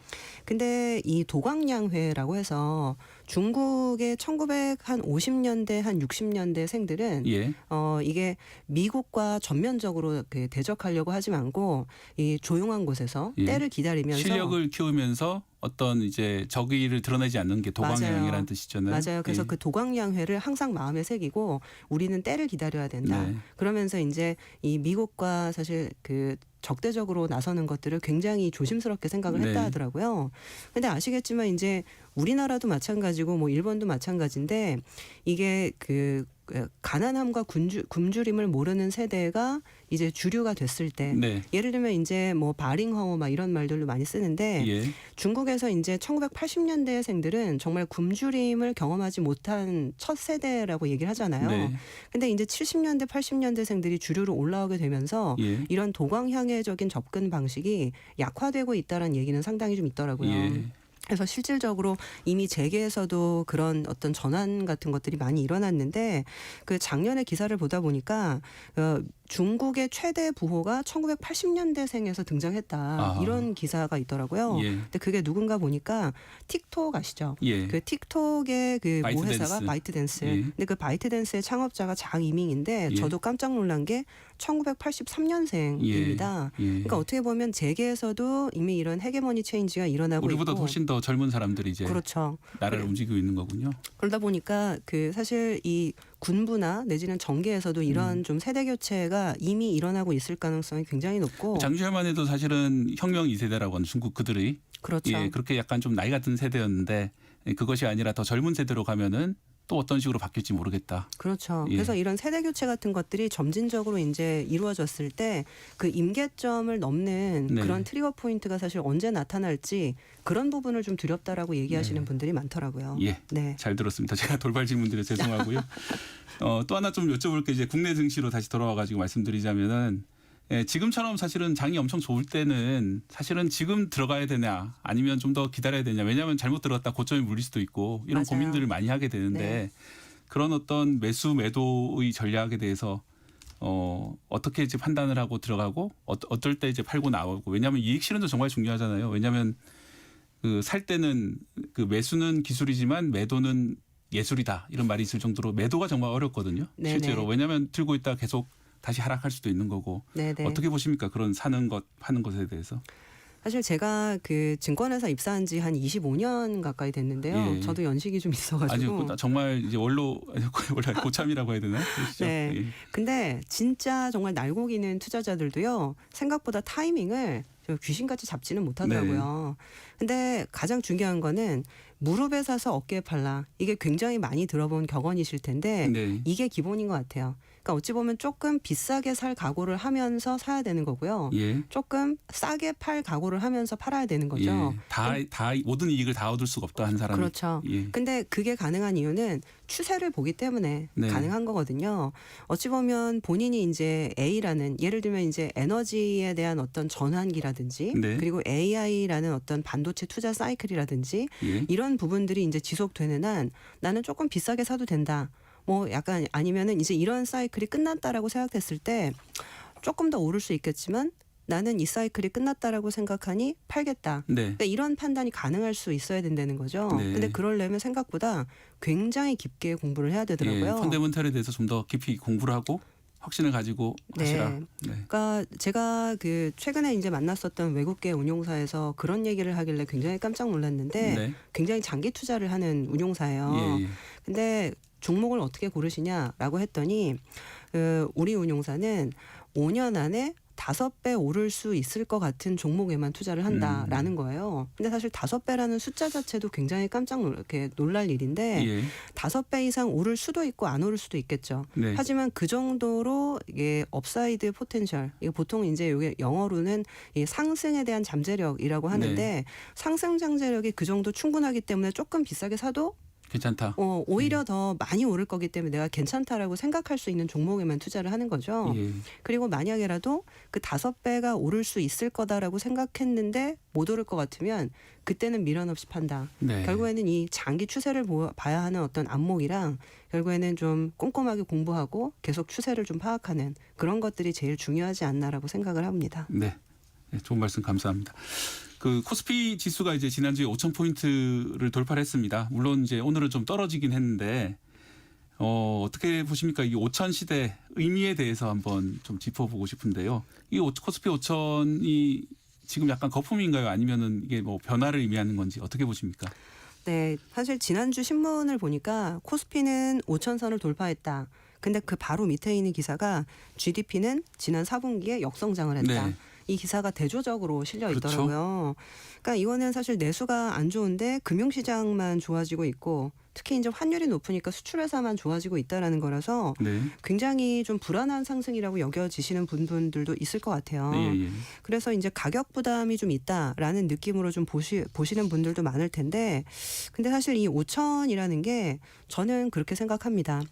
근데 이 도광량회라고 해서 중국의 1950년대 한 60년대 생들은 예. 이게 미국과 전면적으로 그 대적하려고 하지 않고 이 조용한 곳에서 예. 때를 기다리면서 실력을 키우면서 어떤 이제 적의를 드러내지 않는 게 도광양이라는 맞아요. 뜻이잖아요. 맞아요. 그래서 예. 그 도광량회를 항상 마음에 새기고 우리는 때를 기다려야 된다. 네. 그러면서 이제 이 미국과 사실 그 적대적으로 나서는 것들을 굉장히 조심스럽게 생각을 했다 네. 하더라고요. 근데 아시겠지만 이제 우리나라도 마찬가지고 뭐 일본도 마찬가지인데 이게 그 가난함과 굶주림을 모르는 세대가 이제 주류가 됐을 때 네. 예를 들면 이제 뭐 바링허우 막 이런 말들로 많이 쓰는데 예. 중국에서 이제 1980년대생들은 정말 굶주림을 경험하지 못한 첫 세대라고 얘기를 하잖아요. 네. 근데 이제 70년대, 80년대생들이 주류로 올라오게 되면서 예. 이런 도광향해적인 접근 방식이 약화되고 있다는 얘기는 상당히 좀 있더라고요. 예. 그래서 실질적으로 이미 재계에서도 그런 어떤 전환 같은 것들이 많이 일어났는데 그 작년에 기사를 보다 보니까 중국의 최대 부호가 1980년대생에서 등장했다. 아하. 이런 기사가 있더라고요. 예. 근데 그게 누군가 보니까 틱톡 아시죠? 예. 그 틱톡의 그 모 바이트댄스. 회사가 바이트댄스. 예. 근데 그 바이트댄스의 창업자가 장이밍인데 예. 저도 깜짝 놀란 게 1983년생입니다. 예. 그러니까 어떻게 보면 재계에서도 이미 이런 헤게모니 체인지가 일어나고 우리보다 있고 훨씬 더 젊은 사람들이 이제 그렇죠. 나라를 움직이고 있는 거군요. 그러다 보니까 그 사실 이 군부나 내지는 정계에서도 이런 좀 세대 교체가 이미 일어나고 있을 가능성이 굉장히 높고 장주열만 해도 사실은 혁명 2세대라고 하는 중국 그들이 그렇죠. 예, 그렇게 약간 좀 나이 같은 세대였는데 그것이 아니라 더 젊은 세대로 가면은 또 어떤 식으로 바뀔지 모르겠다. 그렇죠. 예. 그래서 이런 세대 교체 같은 것들이 점진적으로 이제 이루어졌을 때 그 임계점을 넘는 네. 그런 트리거 포인트가 사실 언제 나타날지 그런 부분을 좀 두렵다라고 얘기하시는 네. 분들이 많더라고요. 예, 네. 잘 들었습니다. 제가 돌발 질문드려 죄송하고요. 또 하나 좀 여쭤볼 게 이제 국내 증시로 다시 돌아와가지고 말씀드리자면은 지금처럼 사실은 장이 엄청 좋을 때는 사실은 지금 들어가야 되냐 아니면 좀 더 기다려야 되냐. 왜냐하면 잘못 들어갔다 고점이 물릴 수도 있고 이런 맞아요. 고민들을 많이 하게 되는데 네. 그런 어떤 매수 매도의 전략에 대해서 어떻게 이제 판단을 하고 들어가고 어떨 때 이제 팔고 나오고 왜냐하면 이익 실현도 정말 중요하잖아요. 왜냐하면 그 살 때는 그 매수는 기술이지만 매도는 예술이다 이런 말이 있을 정도로 매도가 정말 어렵거든요. 네네. 실제로 왜냐하면 들고 있다 계속 다시 하락할 수도 있는 거고 네네. 어떻게 보십니까? 그런 사는 것 파는 것에 대해서. 사실 제가 그 증권회사 입사한 지 한 25년 가까이 됐는데요. 예. 저도 연식이 좀 있어가지고. 아주 정말 이제 원래 고참이라고 해야 되나? 그러시죠? 네. 예. 근데 진짜 정말 날고기는 투자자들도요. 생각보다 타이밍을 좀 귀신같이 잡지는 못하더라고요. 근데 가장 중요한 거는 무릎에 사서 어깨에 팔라. 이게 굉장히 많이 들어본 격언이실 텐데 네. 이게 기본인 것 같아요. 그러니까 어찌 보면 조금 비싸게 살 각오를 하면서 사야 되는 거고요. 예. 조금 싸게 팔 각오를 하면서 팔아야 되는 거죠. 예. 다 모든 이익을 다 얻을 수가 없다 한 사람이. 그렇죠. 예. 근데 그게 가능한 이유는 추세를 보기 때문에 네. 가능한 거거든요. 어찌 보면 본인이 이제 A라는 예를 들면 이제 에너지에 대한 어떤 전환기라든지 네. 그리고 AI라는 어떤 반도체 투자 사이클이라든지 예. 이런 부분들이 이제 지속되는 한 나는 조금 비싸게 사도 된다. 뭐 약간 아니면은 이제 이런 사이클이 끝났다라고 생각했을 때 조금 더 오를 수 있겠지만 나는 이 사이클이 끝났다라고 생각하니 팔겠다. 네. 그러니까 이런 판단이 가능할 수 있어야 된다는 거죠. 네. 근데 그러려면 생각보다 굉장히 깊게 공부를 해야 예. 되더라고요. 펀더멘털에 대해서 좀 더 깊이 공부를 하고 확신을 가지고 네. 하시라. 네. 그러니까 제가 그 최근에 이제 만났었던 외국계 운용사에서 그런 얘기를 하길래 굉장히 깜짝 놀랐는데 네. 굉장히 장기 투자를 하는 운용사예요. 예. 예. 근데 종목을 어떻게 고르시냐라고 했더니 우리 운용사는 5년 안에 5배 오를 수 있을 것 같은 종목에만 투자를 한다라는 거예요. 근데 사실 5배라는 숫자 자체도 굉장히 깜짝 놀랄 일인데 예. 5배 이상 오를 수도 있고 안 오를 수도 있겠죠. 네. 하지만 그 정도로 이게 업사이드 포텐셜, 이게 보통 이제 이게 영어로는 이 상승에 대한 잠재력이라고 하는데 네. 상승 잠재력이 그 정도 충분하기 때문에 조금 비싸게 사도 괜찮다. 오히려 더 많이 오를 거기 때문에 내가 괜찮다라고 생각할 수 있는 종목에만 투자를 하는 거죠. 예. 그리고 만약에라도 그 5배가 오를 수 있을 거다라고 생각했는데 못 오를 것 같으면 그때는 미련 없이 판다. 네. 결국에는 이 장기 추세를 봐야 하는 어떤 안목이랑 결국에는 좀 꼼꼼하게 공부하고 계속 추세를 좀 파악하는 그런 것들이 제일 중요하지 않나라고 생각을 합니다. 네. 네, 좋은 말씀 감사합니다. 그 코스피 지수가 이제 지난주에 5,000포인트를 돌파를 했습니다. 물론 이제 오늘은 좀 떨어지긴 했는데 어떻게 보십니까? 이 5,000 시대 의미에 대해서 한번 좀 짚어보고 싶은데요. 이 코스피 5,000이 지금 약간 거품인가요? 아니면은 이게 뭐 변화를 의미하는 건지 어떻게 보십니까? 네, 사실 지난주 신문을 보니까 코스피는 5,000선을 돌파했다. 근데 그 바로 밑에 있는 기사가 GDP는 지난 4분기에 역성장을 했다. 네. 이 기사가 대조적으로 실려 그렇죠. 있더라고요. 그러니까 이거는 사실 내수가 안 좋은데 금융시장만 좋아지고 있고 특히 이제 환율이 높으니까 수출회사만 좋아지고 있다라는 거라서 네. 굉장히 좀 불안한 상승이라고 여겨지시는 분들도 있을 것 같아요. 예, 예. 그래서 이제 가격 부담이 좀 있다라는 느낌으로 좀 보시는 분들도 많을 텐데 근데 사실 이 5,000이라는 게 저는 그렇게 생각합니다.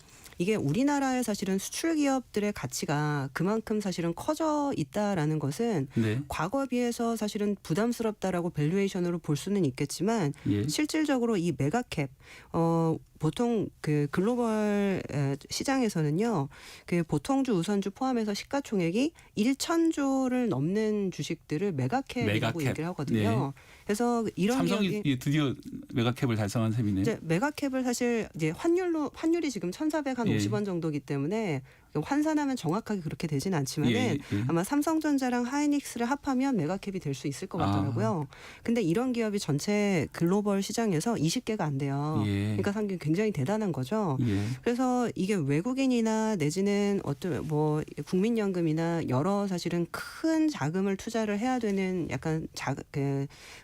이게 우리나라의 사실은 수출 기업들의 가치가 그만큼 사실은 커져 있다라는 것은 네. 과거에 비해서 사실은 부담스럽다라고 밸류에이션으로 볼 수는 있겠지만 예. 실질적으로 이 메가캡 보통 그 글로벌 시장에서는요. 그 보통주 우선주 포함해서 시가총액이 1,000조를 넘는 주식들을 메가캡이라고 메가캡. 얘기를 하거든요. 그래서 이런 삼성이 기업이 드디어 메가캡을 달성한 셈이네요. 이제 메가캡을 사실 이제 환율이 지금 1,450원 예. 정도기 때문에 환산하면 정확하게 그렇게 되진 않지만은 예. 아마 삼성전자랑 하이닉스를 합하면 메가캡이 될 수 있을 것 같더라고요. 근데 이런 기업이 전체 글로벌 시장에서 20개가 안 돼요. 예. 그러니까 상당히 굉장히 대단한 거죠. 예. 그래서 이게 외국인이나 내지는 어떤 뭐 국민연금이나 여러 사실은 큰 자금을 투자를 해야 되는 약간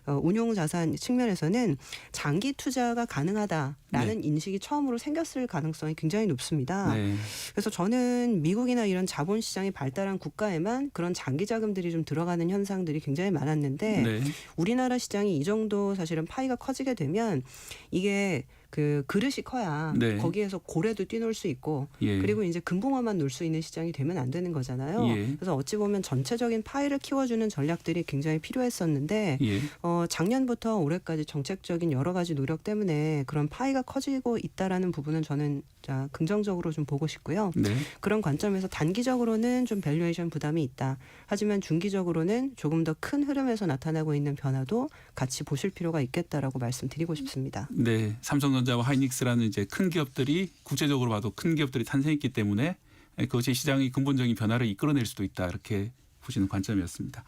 운용 자산 측면에서는 장기 투자가 가능하다라는 인식이 처음으로 생겼을 가능성이 굉장히 높습니다. 네. 그래서 저는 미국이나 이런 자본시장이 발달한 국가에만 그런 장기 자금들이 좀 들어가는 현상들이 굉장히 많았는데 네. 우리나라 시장이 이 정도 사실은 파이가 커지게 되면 이게 그 그릇이 커야 네. 거기에서 고래도 뛰놀 수 있고 예. 그리고 이제 금붕어만 놀 수 있는 시장이 되면 안 되는 거잖아요. 예. 그래서 어찌 보면 전체적인 파이를 키워주는 전략들이 굉장히 필요했었는데 예. 작년부터 올해까지 정책적인 여러 가지 노력 때문에 그런 파이가 커지고 있다라는 부분은 저는 긍정적으로 좀 보고 싶고요. 네. 그런 관점에서 단기적으로는 좀 밸류에이션 부담이 있다. 하지만 중기적으로는 조금 더 큰 흐름에서 나타나고 있는 변화도 같이 보실 필요가 있겠다라고 말씀드리고 싶습니다. 네, 삼성전자와 하이닉스라는 이제 큰 기업들이 국제적으로 봐도 큰 기업들이 탄생했기 때문에 그것이 시장의 근본적인 변화를 이끌어낼 수도 있다 이렇게 보시는 관점이었습니다.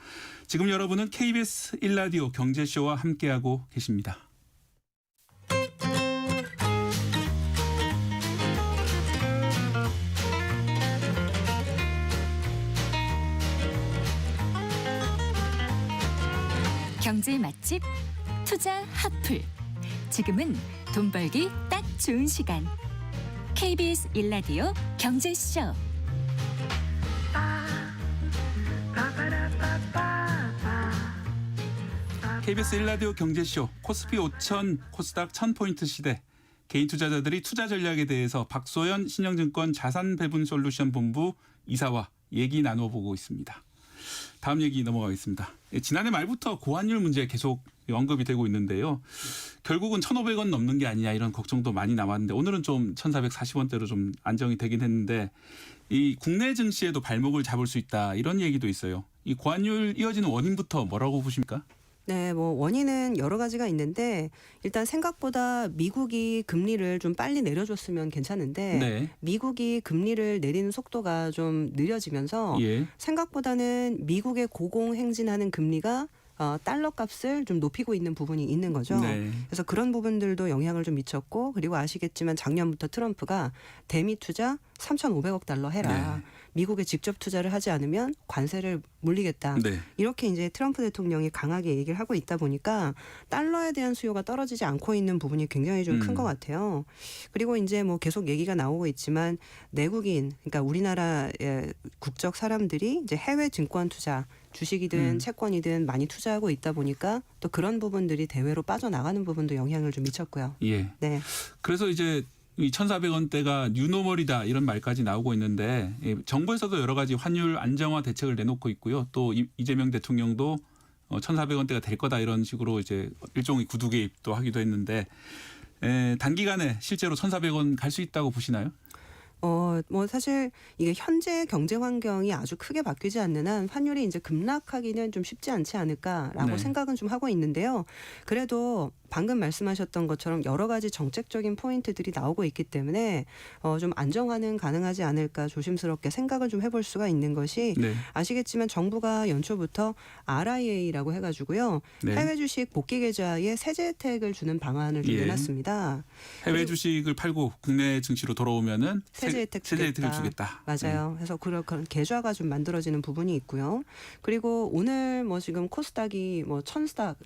지금 여러분은 KBS 1라디오 경제쇼와 함께하고 계십니다. 경제 맛집 투자 핫플. 지금은 돈 벌기 딱 좋은 시간. KBS 1라디오 경제쇼. KBS 1라디오 경제쇼 코스피 5천 코스닥 1000포인트 시대 개인 투자자들이 투자 전략에 대해서 박소연 신영증권 자산배분솔루션 본부 이사와 얘기 나눠보고 있습니다. 다음 얘기 넘어가겠습니다. 지난해 말부터 고환율 문제 계속 언급이 되고 있는데요. 결국은 1,500원 넘는 게 아니냐 이런 걱정도 많이 나왔는데 오늘은 좀 1,440원대로 좀 안정이 되긴 했는데 이 국내 증시에도 발목을 잡을 수 있다 이런 얘기도 있어요. 이 고환율 이어지는 원인부터 뭐라고 보십니까? 네, 뭐 원인은 여러 가지가 있는데 일단 생각보다 미국이 금리를 좀 빨리 내려줬으면 괜찮은데 네. 미국이 금리를 내리는 속도가 좀 느려지면서 예. 생각보다는 미국의 고공행진하는 금리가 달러 값을 좀 높이고 있는 부분이 있는 거죠. 네. 그래서 그런 부분들도 영향을 좀 미쳤고 그리고 아시겠지만 작년부터 트럼프가 대미 투자 3,500억 달러 해라. 네. 미국에 직접 투자를 하지 않으면 관세를 물리겠다. 네. 이렇게 이제 트럼프 대통령이 강하게 얘기를 하고 있다 보니까 달러에 대한 수요가 떨어지지 않고 있는 부분이 굉장히 좀 큰 것 같아요. 그리고 이제 뭐 계속 얘기가 나오고 있지만 내국인, 그러니까 우리나라의 국적 사람들이 이제 해외 증권 투자, 주식이든 채권이든 많이 투자하고 있다 보니까 또 그런 부분들이 대외로 빠져나가는 부분도 영향을 좀 미쳤고요. 예. 네. 그래서 이제 이 1,400원대가 뉴노멀이다 이런 말까지 나오고 있는데 정부에서도 여러 가지 환율 안정화 대책을 내놓고 있고요. 또 이재명 대통령도 1,400원대가 될 거다 이런 식으로 이제 일종의 구두 개입도 하기도 했는데 단기간에 실제로 1,400원 갈 수 있다고 보시나요? 뭐 사실 이게 현재 경제 환경이 아주 크게 바뀌지 않는 한 환율이 이제 급락하기는 좀 쉽지 않지 않을까라고 네. 생각은 좀 하고 있는데요. 그래도 방금 말씀하셨던 것처럼 여러 가지 정책적인 포인트들이 나오고 있기 때문에 좀 안정화는 가능하지 않을까 조심스럽게 생각을 좀 해볼 수가 있는 것이 네. 아시겠지만 정부가 연초부터 RIA라고 해가지고요. 네. 해외 주식 복귀 계좌에 세제 혜택을 주는 방안을 좀 예. 내놨습니다. 해외 그리고 주식을 팔고 국내 증시로 돌아오면은 세제 혜택 세제 혜택을 주겠다. 주겠다. 맞아요. 그래서 그런 계좌가 좀 만들어지는 부분이 있고요. 그리고 오늘 뭐 지금 코스닥이 뭐 1,000스닥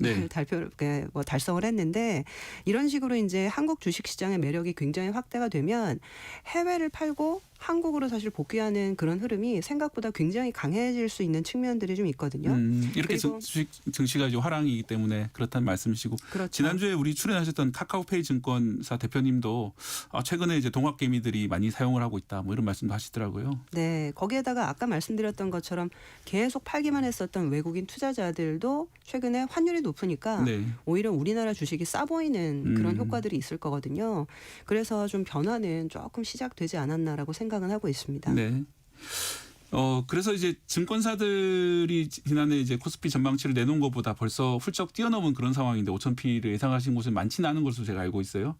네. 뭐 달성을 했는데 이런 식으로 이제 한국 주식 시장의 매력이 굉장히 확대가 되면 해외를 팔고 한국으로 사실 복귀하는 그런 흐름이 생각보다 굉장히 강해질 수 있는 측면들이 좀 있거든요. 이렇게 그리고 주식 증시가 이제 화랑이기 때문에 그렇다는 말씀이시고 그렇죠. 지난주에 우리 출연하셨던 카카오페이 증권사 대표님도 최근에 이제 동학개미들이 많이 사용을 하고 있다 뭐 이런 말씀도 하시더라고요. 네, 거기에다가 아까 말씀드렸던 것처럼 계속 팔기만 했었던 외국인 투자자들도 최근에 환율이 높으니까 네. 오히려 우리나라 주식이 싸 보이는 그런 음. 효과들이 있을 거거든요. 그래서 좀 변화는 조금 시작되지 않았나라고 생각은 하고 있습니다. 네. 그래서 이제 증권사들이 지난해 이제 코스피 전망치를 내놓은 것보다 벌써 훌쩍 뛰어넘은 그런 상황인데 5,000P를 예상하신 곳은 많지는 않은 것으로 제가 알고 있어요.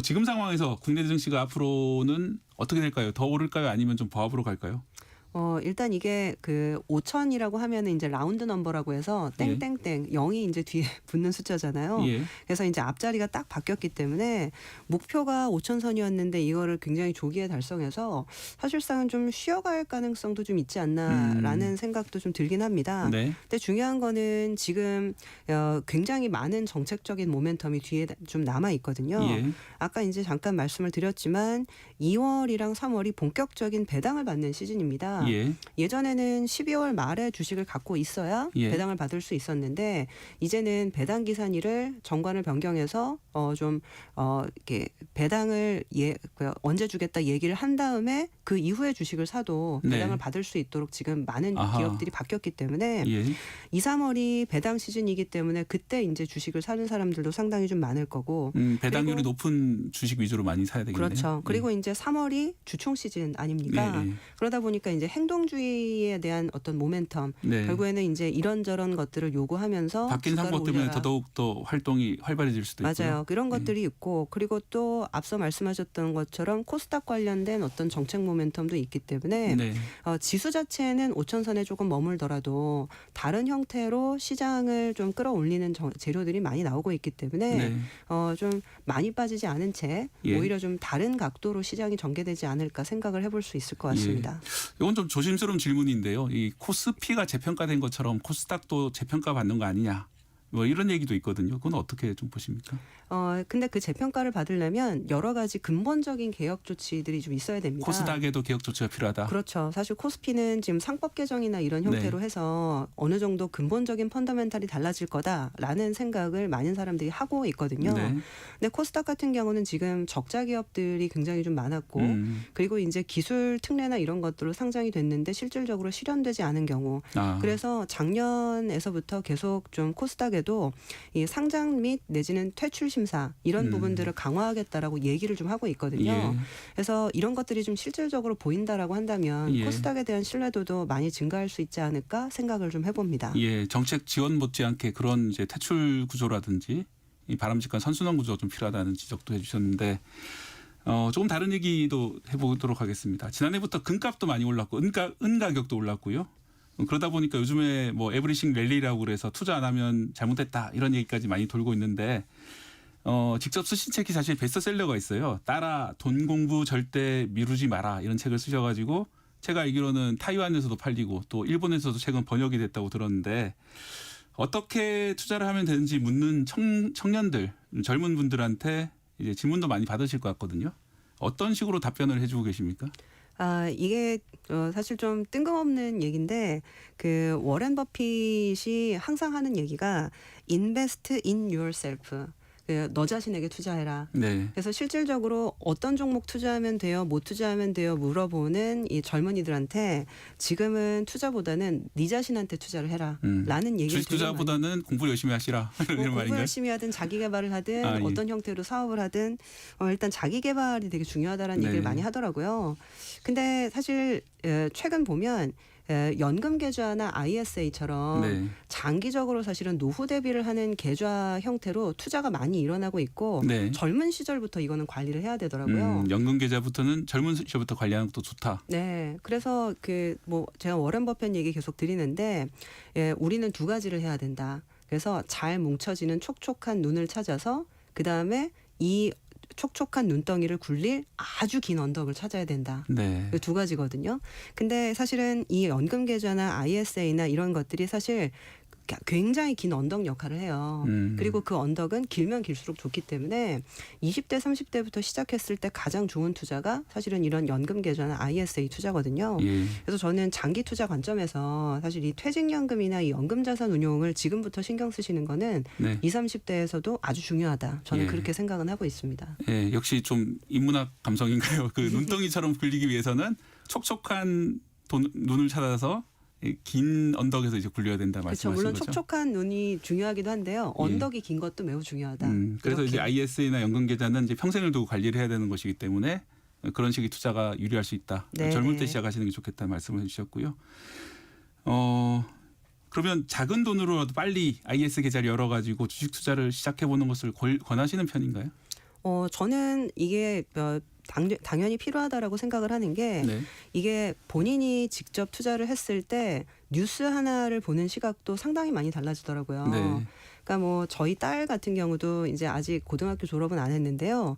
지금 상황에서 국내 증시가 앞으로는 어떻게 될까요? 더 오를까요? 아니면 좀 보합으로 갈까요? 일단 이게 그 5천이라고 하면은 이제 라운드 넘버라고 해서 예. 땡땡땡 0이 이제 뒤에 붙는 숫자잖아요. 예. 그래서 이제 앞자리가 딱 바뀌었기 때문에 목표가 5천선이었는데 이거를 굉장히 조기에 달성해서 사실상은 좀 쉬어갈 가능성도 좀 있지 않나라는 생각도 좀 들긴 합니다. 네. 근데 중요한 거는 지금 굉장히 많은 정책적인 모멘텀이 뒤에 좀 남아 있거든요. 예. 아까 이제 잠깐 말씀을 드렸지만 2월이랑 3월이 본격적인 배당을 받는 시즌입니다. 예. 예전에는 12월 말에 주식을 갖고 있어야 예. 배당을 받을 수 있었는데 이제는 배당 기산일을 정관을 변경해서 이렇게 배당을 언제 주겠다 얘기를 한 다음에 그 이후에 주식을 사도 네. 배당을 받을 수 있도록 지금 많은 아하. 기업들이 바뀌었기 때문에 예. 2, 3월이 배당 시즌이기 때문에 그때 이제 주식을 사는 사람들도 상당히 좀 많을 거고 배당률이 그리고- 높은 주식 위주로 많이 사야 되겠네요. 그렇죠. 그리고 이제 3월이 주총 시즌 아닙니까? 네. 그러다 보니까 이제 행동주의에 대한 어떤 모멘텀 네. 결국에는 이제 이런저런 것들을 요구하면서 바뀐 주가를 상법 때문에 올려라. 더더욱 더 활동이 활발해질 수도 있고요. 맞아요. 그런 것들이 있고 그리고 또 앞서 말씀하셨던 것처럼 코스닥 관련된 어떤 정책 모멘텀도 있기 때문에 네. 지수 자체는 5천선에 조금 머물더라도 다른 형태로 시장을 좀 끌어올리는 재료들이 많이 나오고 있기 때문에 네. 좀 많이 빠지지 않은 채 예. 오히려 좀 다른 각도로 시장이 전개되지 않을까 생각을 해볼 수 있을 것 같습니다. 이건 좀 조심스러운 질문인데요. 이 코스피가 재평가된 것처럼 코스닥도 재평가 받는 거 아니냐? 뭐 이런 얘기도 있거든요. 그건 어떻게 좀 보십니까? 근데 그 재평가를 받으려면 여러 가지 근본적인 개혁 조치들이 좀 있어야 됩니다. 코스닥에도 개혁 조치가 필요하다. 그렇죠. 사실 코스피는 지금 상법 개정이나 이런 형태로 네. 해서 어느 정도 근본적인 펀더멘탈이 달라질 거다라는 생각을 많은 사람들이 하고 있거든요. 네. 근데 코스닥 같은 경우는 지금 적자 기업들이 굉장히 좀 많았고 그리고 이제 기술 특례나 이런 것들로 상장이 됐는데 실질적으로 실현되지 않은 경우 그래서 작년에서부터 계속 좀 코스닥에도 이 상장 및 내지는 퇴출 심사 이런 부분들을 강화하겠다라고 얘기를 좀 하고 있거든요. 예. 그래서 이런 것들이 좀 실질적으로 보인다라고 한다면 예. 코스닥에 대한 신뢰도도 많이 증가할 수 있지 않을까 생각을 좀 해봅니다. 예, 정책 지원 못지않게 그런 이제 퇴출 구조라든지 이 바람직한 선순환 구조가 좀 필요하다는 지적도 해주셨는데 조금 다른 얘기도 해보도록 하겠습니다. 지난해부터 금값도 많이 올랐고 은 가격도 올랐고요. 그러다 보니까 요즘에 뭐 에브리싱 랠리라고 그래서 투자 안 하면 잘못했다 이런 얘기까지 많이 돌고 있는데 직접 쓰신 책이 사실 베스트셀러가 있어요. 따라 돈 공부 절대 미루지 마라 이런 책을 쓰셔가지고 제가 알기로는 타이완에서도 팔리고 또 일본에서도 최근 번역이 됐다고 들었는데 어떻게 투자를 하면 되는지 묻는 청년들, 젊은 분들한테 이제 질문도 많이 받으실 것 같거든요. 어떤 식으로 답변을 해주고 계십니까? 이게 사실 좀 뜬금없는 얘기인데 그 워렌 버핏이 항상 하는 얘기가 invest in yourself. 너 자신에게 투자해라. 네. 그래서 실질적으로 어떤 종목 투자하면 돼요, 못 투자하면 돼요 물어보는 이 젊은이들한테 지금은 투자보다는 네 자신한테 투자를 해라라는 얘기를 주식 투자보다는 공부를 열심히 하시라 이런 공부 말인가요? 열심히 하든 자기 개발을 하든 예. 어떤 형태로 사업을 하든 일단 자기 개발이 되게 중요하다라는 네. 얘기를 많이 하더라고요. 근데 사실 최근 보면 연금 계좌나 ISA처럼 네. 장기적으로 사실은 노후 대비를 하는 계좌 형태로 투자가 많이 일어나고 있고 네. 젊은 시절부터 이거는 관리를 해야 되더라고요. 연금 계좌부터는 젊은 시절부터 관리하는 것도 좋다. 네, 그래서 제가 워렌 버핏 얘기 계속 드리는데 우리는 두 가지를 해야 된다. 그래서 잘 뭉쳐지는 촉촉한 눈을 찾아서 그 다음에 이 촉촉한 눈덩이를 굴릴 아주 긴 언덕을 찾아야 된다. 네. 그 두 가지거든요. 근데 사실은 이 연금 계좌나 ISA나 이런 것들이 사실 굉장히 긴 언덕 역할을 해요. 그리고 그 언덕은 길면 길수록 좋기 때문에 20대, 30대부터 시작했을 때 가장 좋은 투자가 사실은 이런 연금 계좌나 ISA 투자거든요. 예. 그래서 저는 장기 투자 관점에서 사실 이 퇴직연금이나 이 연금자산 운용을 지금부터 신경 쓰시는 거는 네. 20, 30대에서도 아주 중요하다. 저는 예. 그렇게 생각은 하고 있습니다. 예, 역시 좀 인문학 감성인가요? 그 눈덩이처럼 굴리기 위해서는 촉촉한 눈을 찾아서 긴 언덕에서 이제 굴려야 된다 그렇죠. 말씀하신 물론 거죠. 촉촉한 눈이 중요하기도 한데요. 언덕이 긴 것도 매우 중요하다. 그래서 이렇게. 이제 ISA나 연금 계좌는 이제 평생을 두고 관리를 해야 되는 것이기 때문에 그런 식의 투자가 유리할 수 있다. 네. 젊을 때 시작하시는 게 좋겠다는 말씀을 해주셨고요. 그러면 작은 돈으로라도 빨리 IS 계좌를 열어가지고 주식 투자를 시작해보는 것을 권하시는 편인가요? 저는 이게 당연히 필요하다라고 생각을 하는 게 네. 이게 본인이 직접 투자를 했을 때 뉴스 하나를 보는 시각도 상당히 많이 달라지더라고요. 네. 그러니까 뭐 저희 딸 같은 경우도 이제 아직 고등학교 졸업은 안 했는데요.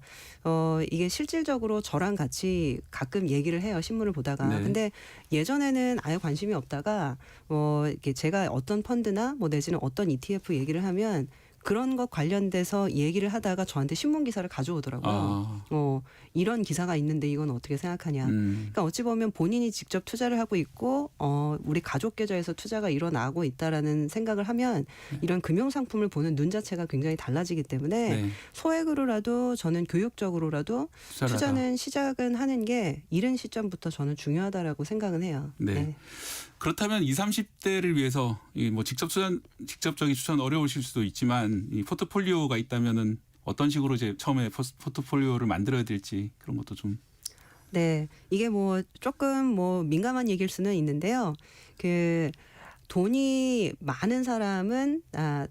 이게 실질적으로 저랑 같이 가끔 얘기를 해요. 신문을 보다가. 네. 근데 예전에는 아예 관심이 없다가 이렇게 제가 어떤 펀드나 뭐 내지는 어떤 ETF 얘기를 하면 그런 것 관련돼서 얘기를 하다가 저한테 신문 기사를 가져오더라고요. 아. 이런 기사가 있는데 이건 어떻게 생각하냐. 음. 그러니까 어찌 보면 본인이 직접 투자를 하고 있고 우리 가족 계좌에서 투자가 일어나고 있다라는 생각을 하면 이런 금융 상품을 보는 눈 자체가 굉장히 달라지기 때문에 네. 소액으로라도 저는 교육적으로라도 투자를 하다. 투자는 시작은 하는 게 이른 시점부터 저는 중요하다라고 생각은 해요. 네. 그렇다면 20, 30대를 위해서 이 뭐 직접적인 추천 어려우실 수도 있지만 이 포트폴리오가 있다면은 어떤 식으로 이제 처음에 포트폴리오를 만들어야 될지 그런 것도 좀. 네, 이게 뭐 조금 뭐 민감한 얘기일 수는 있는데요. 돈이 많은 사람은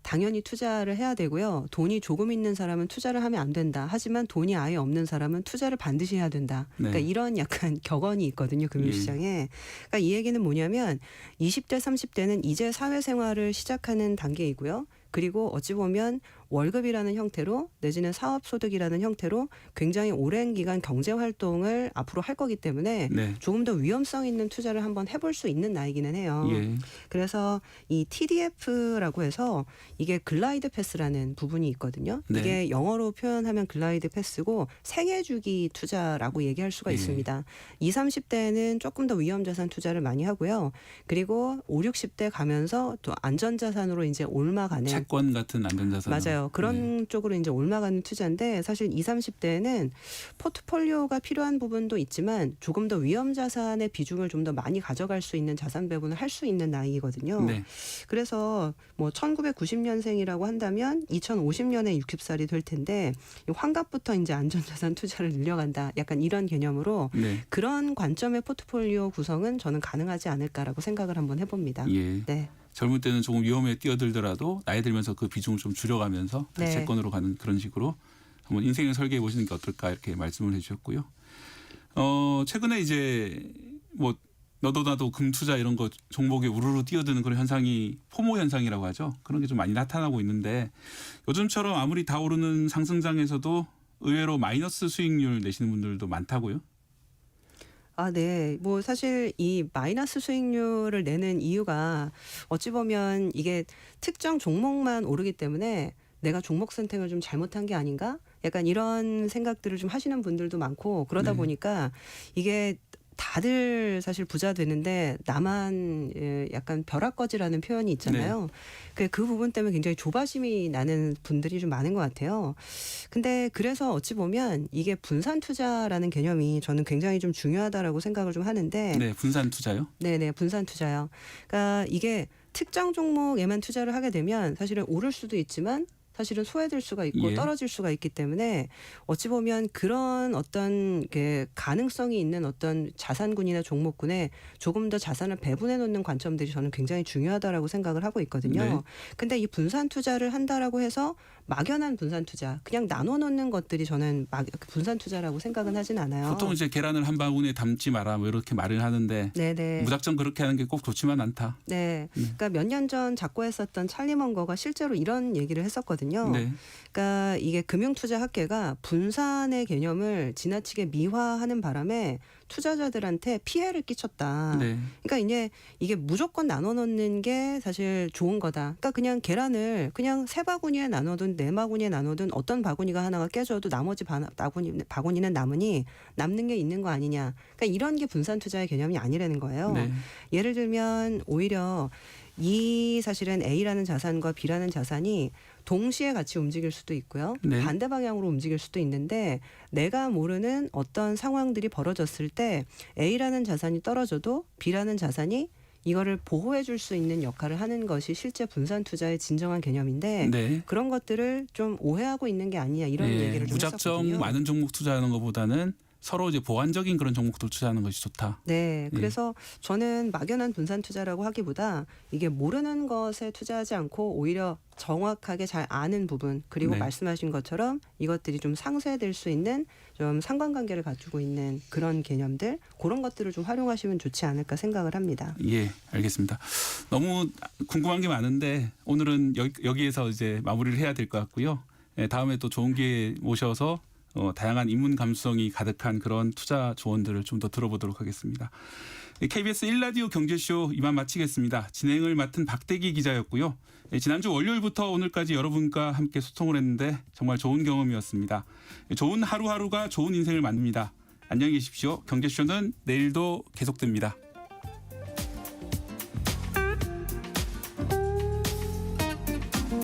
당연히 투자를 해야 되고요. 돈이 조금 있는 사람은 투자를 하면 안 된다. 하지만 돈이 아예 없는 사람은 투자를 반드시 해야 된다. 그러니까 네. 이런 약간 격언이 있거든요. 금융시장에. 그러니까 이 얘기는 뭐냐면 20대, 30대는 이제 사회생활을 시작하는 단계이고요. 그리고 어찌 보면 월급이라는 형태로 내지는 사업소득이라는 형태로 굉장히 오랜 기간 경제활동을 앞으로 할 거기 때문에 네. 조금 더 위험성 있는 투자를 한번 해볼 수 있는 나이기는 해요. 예. 그래서 이 TDF라고 해서 이게 글라이드 패스라는 부분이 있거든요. 네. 이게 영어로 표현하면 글라이드 패스고 생애주기 투자라고 얘기할 수가 예. 있습니다. 20, 30대는 조금 더 위험자산 투자를 많이 하고요. 그리고 5, 60대 가면서 또 안전자산으로 이제 올라가는 채권 같은 안전자산. 맞아요. 그런 쪽으로 이제 올라가는 투자인데 사실 20, 30대는 포트폴리오가 필요한 부분도 있지만 조금 더 위험 자산의 비중을 좀 더 많이 가져갈 수 있는 자산 배분을 할 수 있는 나이거든요. 네. 그래서 뭐 1990년생이라고 한다면 2050년에 60살이 될 텐데 이 환갑부터 이제 안전자산 투자를 늘려간다. 약간 이런 개념으로 네. 그런 관점의 포트폴리오 구성은 저는 가능하지 않을까라고 생각을 한번 해봅니다. 예. 네. 젊을 때는 조금 위험에 뛰어들더라도 나이 들면서 그 비중을 좀 줄여가면서 네. 채권으로 가는 그런 식으로 한번 인생을 설계해 보시는 게 어떨까 이렇게 말씀을 해주셨고요. 최근에 이제 뭐 너도 나도 금 투자 이런 거 종목에 우르르 뛰어드는 그런 현상이 포모 현상이라고 하죠. 그런 게 좀 많이 나타나고 있는데 요즘처럼 아무리 다 오르는 상승장에서도 의외로 마이너스 수익률 내시는 분들도 많다고요? 네. 뭐 사실 이 마이너스 수익률을 내는 이유가 어찌 보면 이게 특정 종목만 오르기 때문에 내가 종목 선택을 좀 잘못한 게 아닌가? 약간 이런 생각들을 좀 하시는 분들도 많고 그러다 네. 보니까 이게 다들 사실 부자 되는데 나만 약간 벼락거지라는 표현이 있잖아요. 그 부분 때문에 굉장히 조바심이 나는 분들이 좀 많은 것 같아요. 근데 그래서 어찌 보면 이게 분산 투자라는 개념이 저는 굉장히 좀 중요하다라고 생각을 좀 하는데 네, 분산 투자요. 네네, 분산 투자요. 그러니까 이게 특정 종목에만 투자를 하게 되면 사실은 오를 수도 있지만 사실은 소외될 수가 있고 예. 떨어질 수가 있기 때문에 어찌 보면 그런 어떤 그 가능성이 있는 어떤 자산군이나 종목군에 조금 더 자산을 배분해 놓는 관점들이 저는 굉장히 중요하다라고 생각을 하고 있거든요. 네. 근데 이 분산 투자를 한다라고 해서 막연한 분산 투자, 그냥 나눠 놓는 것들이 저는 분산 투자라고 생각은 하진 않아요. 보통 이제 계란을 한 바구니에 담지 마라 뭐 이렇게 말을 하는데 네네. 무작정 그렇게 하는 게 꼭 좋지만 않다. 네. 그러니까 몇 년 전 작고했었던 찰리 먼거가 실제로 이런 얘기를 했었거든요. 네. 그러니까 이게 금융투자학계가 분산의 개념을 지나치게 미화하는 바람에 투자자들한테 피해를 끼쳤다. 네. 그러니까 이제 이게 무조건 나눠 놓는 게 사실 좋은 거다. 그러니까 그냥 계란을 그냥 세 바구니에 나눠든 네 바구니에 나눠든 어떤 바구니가 하나가 깨져도 나머지 바구니는 남으니 남는 게 있는 거 아니냐. 그러니까 이런 게 분산 투자의 개념이 아니라는 거예요. 네. 예를 들면 오히려 이 사실은 A라는 자산과 B라는 자산이 동시에 같이 움직일 수도 있고요. 네. 반대 방향으로 움직일 수도 있는데 내가 모르는 어떤 상황들이 벌어졌을 때 A라는 자산이 떨어져도 B라는 자산이 이거를 보호해 줄 수 있는 역할을 하는 것이 실제 분산 투자의 진정한 개념인데 네. 그런 것들을 좀 오해하고 있는 게 아니냐 이런 네. 얘기를 좀 무작정 했었거든요. 많은 종목 투자하는 것보다는 서로 이제 보완적인 그런 종목들 투자하는 것이 좋다. 네, 그래서 저는 막연한 분산 투자라고 하기보다 이게 모르는 것에 투자하지 않고 오히려 정확하게 잘 아는 부분 그리고 네. 말씀하신 것처럼 이것들이 좀 상쇄될 수 있는 좀 상관관계를 갖추고 있는 그런 개념들 그런 것들을 좀 활용하시면 좋지 않을까 생각을 합니다. 예, 알겠습니다. 너무 궁금한 게 많은데 오늘은 여기에서 이제 마무리를 해야 될 것 같고요. 예, 다음에 또 좋은 기회 모셔서 다양한 인문 감수성이 가득한 그런 투자 조언들을 좀 더 들어보도록 하겠습니다. KBS 1라디오 경제쇼 이만 마치겠습니다. 진행을 맡은 박대기 기자였고요. 지난주 월요일부터 오늘까지 여러분과 함께 소통을 했는데 정말 좋은 경험이었습니다. 좋은 하루하루가 좋은 인생을 만듭니다. 안녕히 계십시오. 경제쇼는 내일도 계속됩니다.